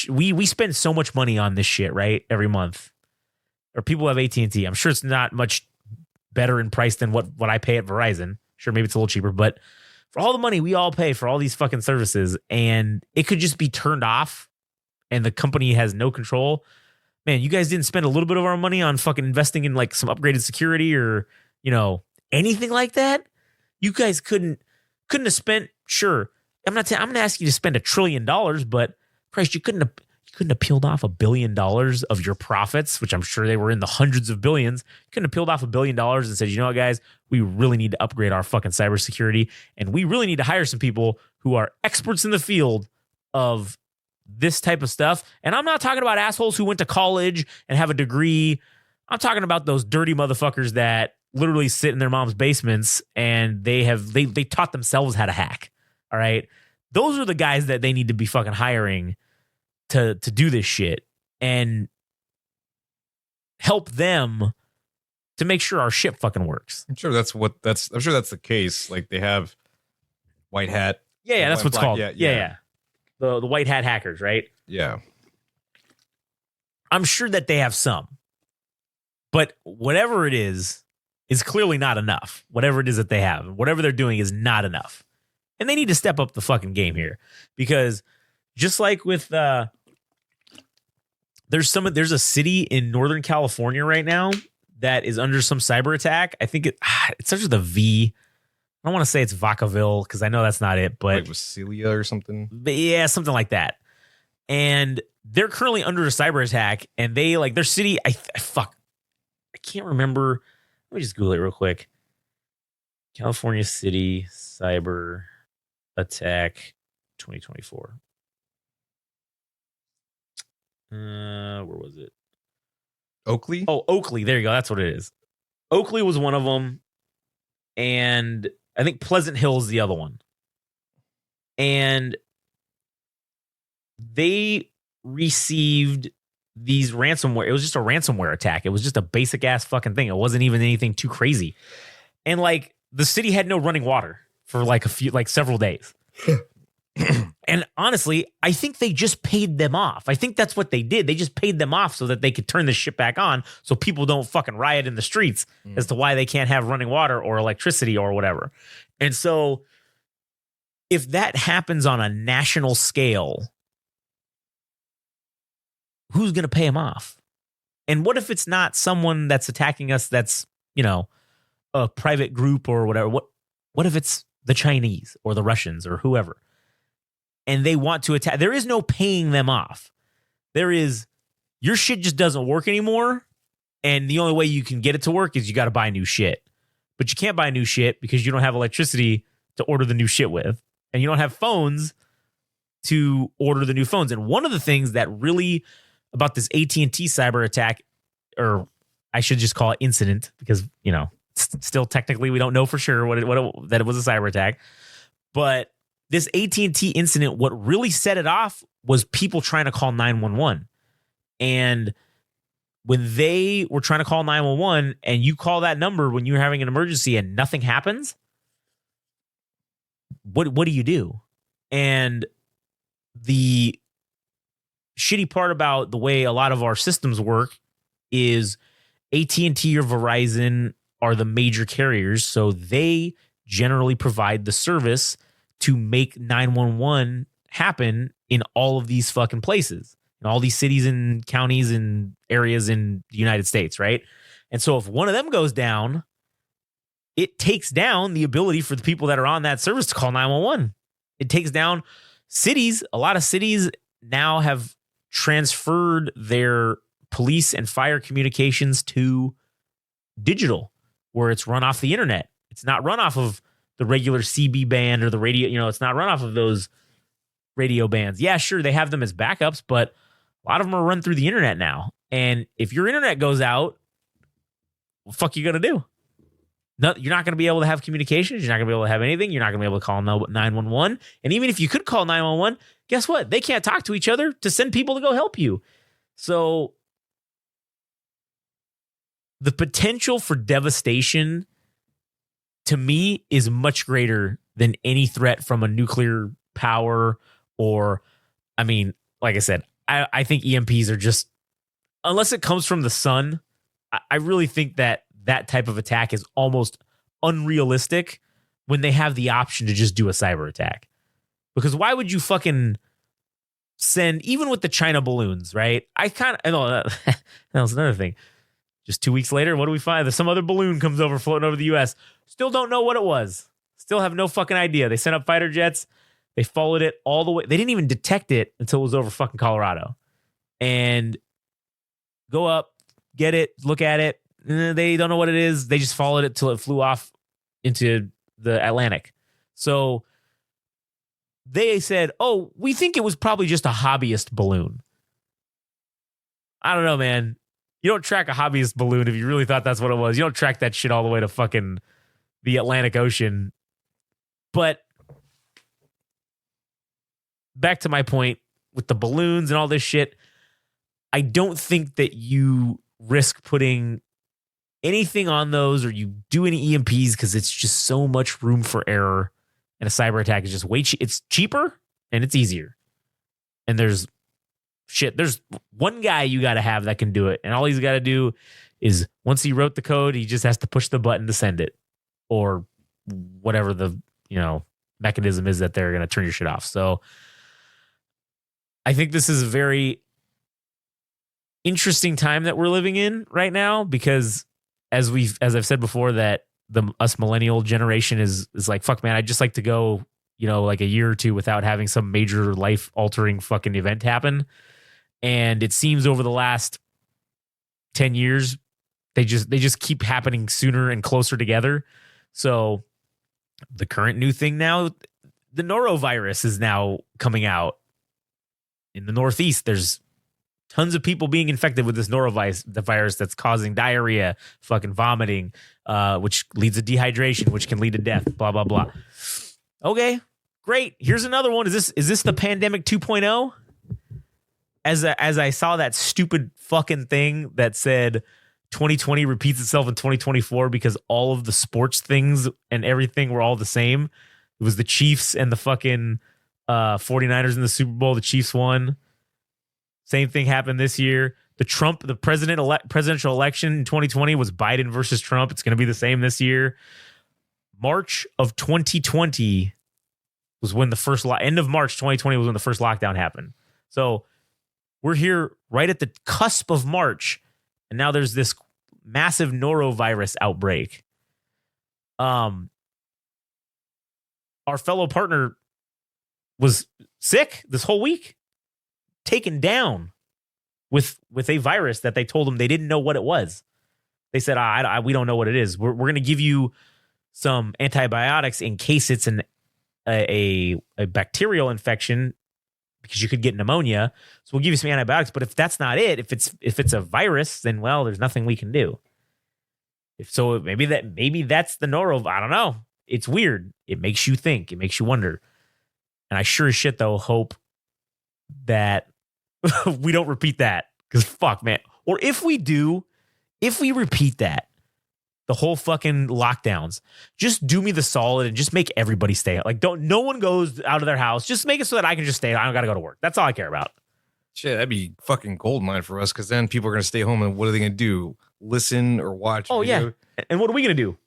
we spend so much money on this shit, right? Every month. Or people have AT&T. I'm sure it's not much better in price than what I pay at Verizon. Sure, maybe it's a little cheaper, but for all the money we all pay for all these fucking services, and it could just be turned off and the company has no control. Man, you guys didn't spend a little bit of our money on fucking investing in like some upgraded security or, anything like that. You guys couldn't have spent, sure. I'm going to ask you to spend $1 trillion, but Christ, you couldn't have peeled off $1 billion of your profits, which I'm sure they were in the hundreds of billions. You couldn't have peeled off $1 billion and said, you know what, guys, we really need to upgrade our fucking cybersecurity, and we really need to hire some people who are experts in the field of this type of stuff. And I'm not talking about assholes who went to college and have a degree. I'm talking about those dirty motherfuckers that literally sit in their mom's basements and they taught themselves how to hack. All right. Those are the guys that they need to be fucking hiring to do this shit and help them to make sure our shit fucking works. I'm sure that's the case. Like they have white hat. Yeah, that's what's called. Yeah. The white hat hackers, right? Yeah. I'm sure that they have some. But whatever it is clearly not enough. Whatever it is that they have, whatever they're doing is not enough. And they need to step up the fucking game here, because just like with there's a city in Northern California right now that is under some cyber attack. I think it starts with a V. I don't want to say it's Vacaville because I know that's not it, but like Vasilia or something. But yeah, something like that. And they're currently under a cyber attack, and they like their city. I can't remember. Let me just Google it real quick. California city cyber attack 2024. Where was it? Oakley? Oh, Oakley. There you go. That's what it is. Oakley was one of them. And I think Pleasant Hill is the other one. And they received these ransomware. It was just a ransomware attack. It was just a basic ass fucking thing. It wasn't even anything too crazy. And like the city had no running water for several days. And honestly, I think they just paid them off. I think that's what they did. They just paid them off so that they could turn this shit back on so people don't fucking riot in the streets as to why they can't have running water or electricity or whatever. And so if that happens on a national scale, who's going to pay them off? And what if it's not someone that's attacking us that's, a private group or whatever? What if it's the Chinese or the Russians or whoever? And they want to attack. There is no paying them off. There is, your shit just doesn't work anymore. And the only way you can get it to work is you got to buy new shit. But you can't buy new shit because you don't have electricity to order the new shit with. And you don't have phones to order the new phones. And one of the things that really about this AT&T cyber attack, or I should just call it incident, because, still technically we don't know for sure that it was a cyber attack. But this AT&T incident, what really set it off was people trying to call 911. And when they were trying to call 911 and you call that number when you're having an emergency and nothing happens, what do you do? And the shitty part about the way a lot of our systems work is AT&T or Verizon are the major carriers, so they generally provide the service to make 911 happen in all of these fucking places, in all these cities and counties and areas in the United States, right? And so if one of them goes down, it takes down the ability for the people that are on that service to call 911. It takes down cities. A lot of cities now have transferred their police and fire communications to digital, where it's run off the internet. It's not run off of the regular CB band or the radio, it's not run off of those radio bands. Yeah, sure, they have them as backups, but a lot of them are run through the internet now. And if your internet goes out, what the fuck you gonna do? No, you're not going to be able to have communications. You're not going to be able to have anything. You're not going to be able to call 911. And even if you could call 911, guess what? They can't talk to each other to send people to go help you. So the potential for devastation to me is much greater than any threat from a nuclear power or, like I said, I think EMPs are just, unless it comes from the sun, I really think that type of attack is almost unrealistic when they have the option to just do a cyber attack. Because why would you fucking send, even with the China balloons, right? I know that was another thing. Just 2 weeks later, what do we find? There's some other balloon comes over, floating over the U.S. Still don't know what it was. Still have no fucking idea. They sent up fighter jets. They followed it all the way. They didn't even detect it until it was over fucking Colorado. And go up, get it, look at it. They don't know what it is. They just followed it till it flew off into the Atlantic. So they said, oh, we think it was probably just a hobbyist balloon. I don't know, man. You don't track a hobbyist balloon if you really thought that's what it was. You don't track that shit all the way to fucking the Atlantic Ocean. But back to my point with the balloons and all this shit, I don't think that you risk putting anything on those or you do any EMPs because it's just so much room for error, and a cyber attack is just it's cheaper and it's easier. And there's one guy you got to have that can do it, and all he's got to do is, once he wrote the code, he just has to push the button to send it, or whatever the mechanism is that they're going to turn your shit off. So I think this is a very interesting time that we're living in right now, because as I've said before, that us millennial generation is like, fuck, man, I'd just like to go, like a year or two without having some major life altering fucking event happen. And it seems over the last 10 years, they just keep happening sooner and closer together. So the current new thing now, the norovirus is now coming out in the Northeast. There's tons of people being infected with this norovirus, the virus that's causing diarrhea, fucking vomiting, which leads to dehydration, which can lead to death, blah, blah, blah. Okay, great. Here's another one. Is this the pandemic 2.0? As I saw that stupid fucking thing that said 2020 repeats itself in 2024 because all of the sports things and everything were all the same. It was the Chiefs and the fucking 49ers in the Super Bowl. The Chiefs won. Same thing happened this year. The presidential election in 2020 was Biden versus Trump. It's going to be the same this year. March of 2020 was when the first end of March 2020 was when the first lockdown happened. So we're here right at the cusp of March, and now there's this massive norovirus outbreak. Our fellow partner was sick this whole week, taken down with a virus that they told them they didn't know what it was. They said, we don't know what it is. We're going to give you some antibiotics in case it's a bacterial infection, because you could get pneumonia. So we'll give you some antibiotics. But if that's not it, if it's a virus, then, well, there's nothing we can do. Maybe that's the noro. I don't know. It's weird. It makes you think. It makes you wonder. And I sure as shit, though, hope that we don't repeat that, because fuck, man. Or if we repeat that, the whole fucking lockdowns, just do me the solid and just make everybody stay. Like, no one goes out of their house. Just make it so that I can just stay. I don't got to go to work. That's all I care about. Shit, that'd be fucking goldmine for us because then people are gonna stay home and what are they gonna do? Listen or watch? Oh video? yeah. And what are we gonna do?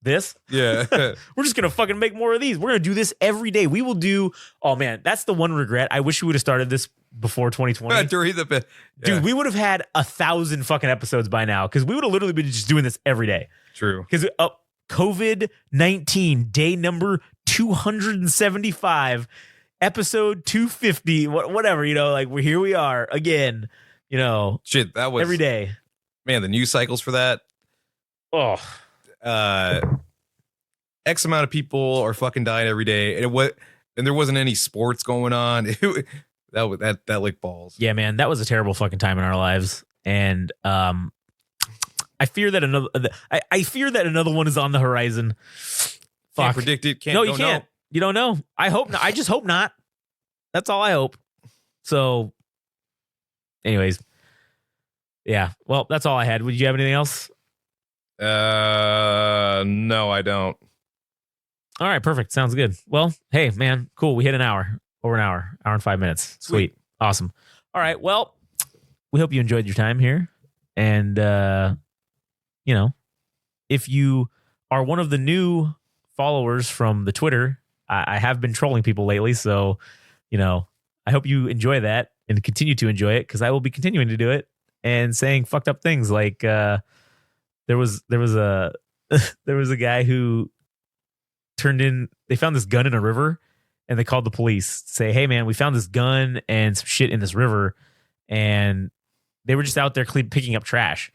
This? Yeah. We're just gonna fucking make more of these. We're gonna do this every day. We will do. Oh man, that's the one regret. I wish we would have started this before 2020. During the Dude, we would have had 1,000 fucking episodes by now because we would have literally been just doing this every day. True. Because COVID-19 day number 275, episode 250, whatever. Like here we are again. Shit, that was every day. Man, the news cycles for that. Oh. X amount of people are fucking dying every day, and there wasn't any sports going on. That licked balls. Yeah, man, that was a terrible fucking time in our lives, and I fear that another one is on the horizon. Fuck. Can't predict it. You can't. Know. You don't know. I hope not. I just hope not. That's all I hope. So, anyways, yeah. Well, that's all I had. Would you have anything else? No, I don't. All right, perfect. Sounds good. Well, hey, man, cool. We hit an hour, over an hour and 5 minutes. Sweet. Awesome. All right. Well, we hope you enjoyed your time here. And, if you are one of the new followers from the Twitter, I have been trolling people lately. So, I hope you enjoy that and continue to enjoy it because I will be continuing to do it and saying fucked up things like, there was a guy who they found this gun in a river and they called the police to say, hey man, we found this gun and some shit in this river. And they were just out there picking up trash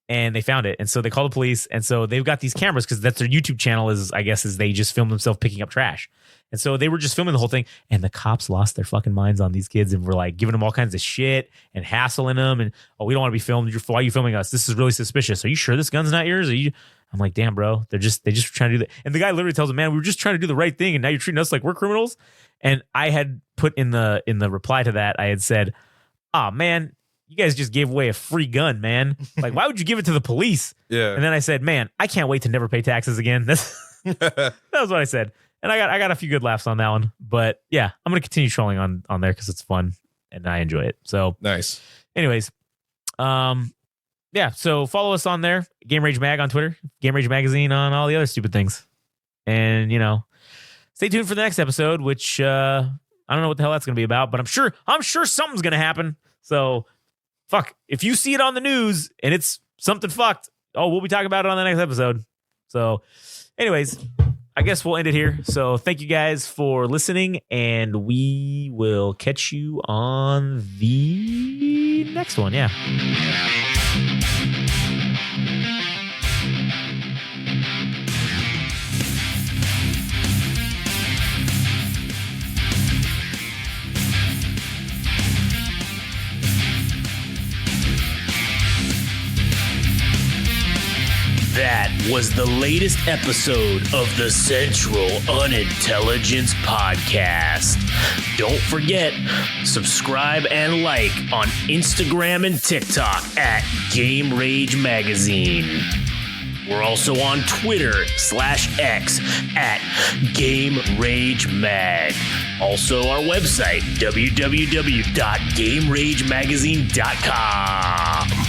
and they found it. And so they called the police. And so they've got these cameras because that's their YouTube channel is they just film themselves picking up trash. And so they were just filming the whole thing. And the cops lost their fucking minds on these kids and were like giving them all kinds of shit and hassling them. And, oh, we don't want to be filmed. Why are you filming us? This is really suspicious. Are you sure this gun's not yours? I'm like, damn, bro. They just trying to do that. And the guy literally tells him, man, we were just trying to do the right thing. And now you're treating us like we're criminals. And I had put in the reply to that, I had said, oh man, you guys just gave away a free gun, man. Like, why would you give it to the police? Yeah. And then I said, man, I can't wait to never pay taxes again. That was what I said. And I got a few good laughs on that one. But yeah, I'm going to continue trolling on there because it's fun and I enjoy it. So nice. Anyways, yeah, so follow us on there. Game Rage Mag on Twitter, Game Rage Magazine on all the other stupid things. And, stay tuned for the next episode, which I don't know what the hell that's going to be about, but I'm sure something's going to happen. So, fuck, if you see it on the news and it's something fucked, we'll be talking about it on the next episode. So, anyways, I guess we'll end it here. So, thank you guys for listening, and we will catch you on the next one. Yeah. That was the latest episode of the Central Unintelligence Podcast. Don't forget, subscribe and like on Instagram and TikTok at Game Rage Magazine. We're also on Twitter /X at Game Rage Mag. Also our website, www.GameRageMagazine.com.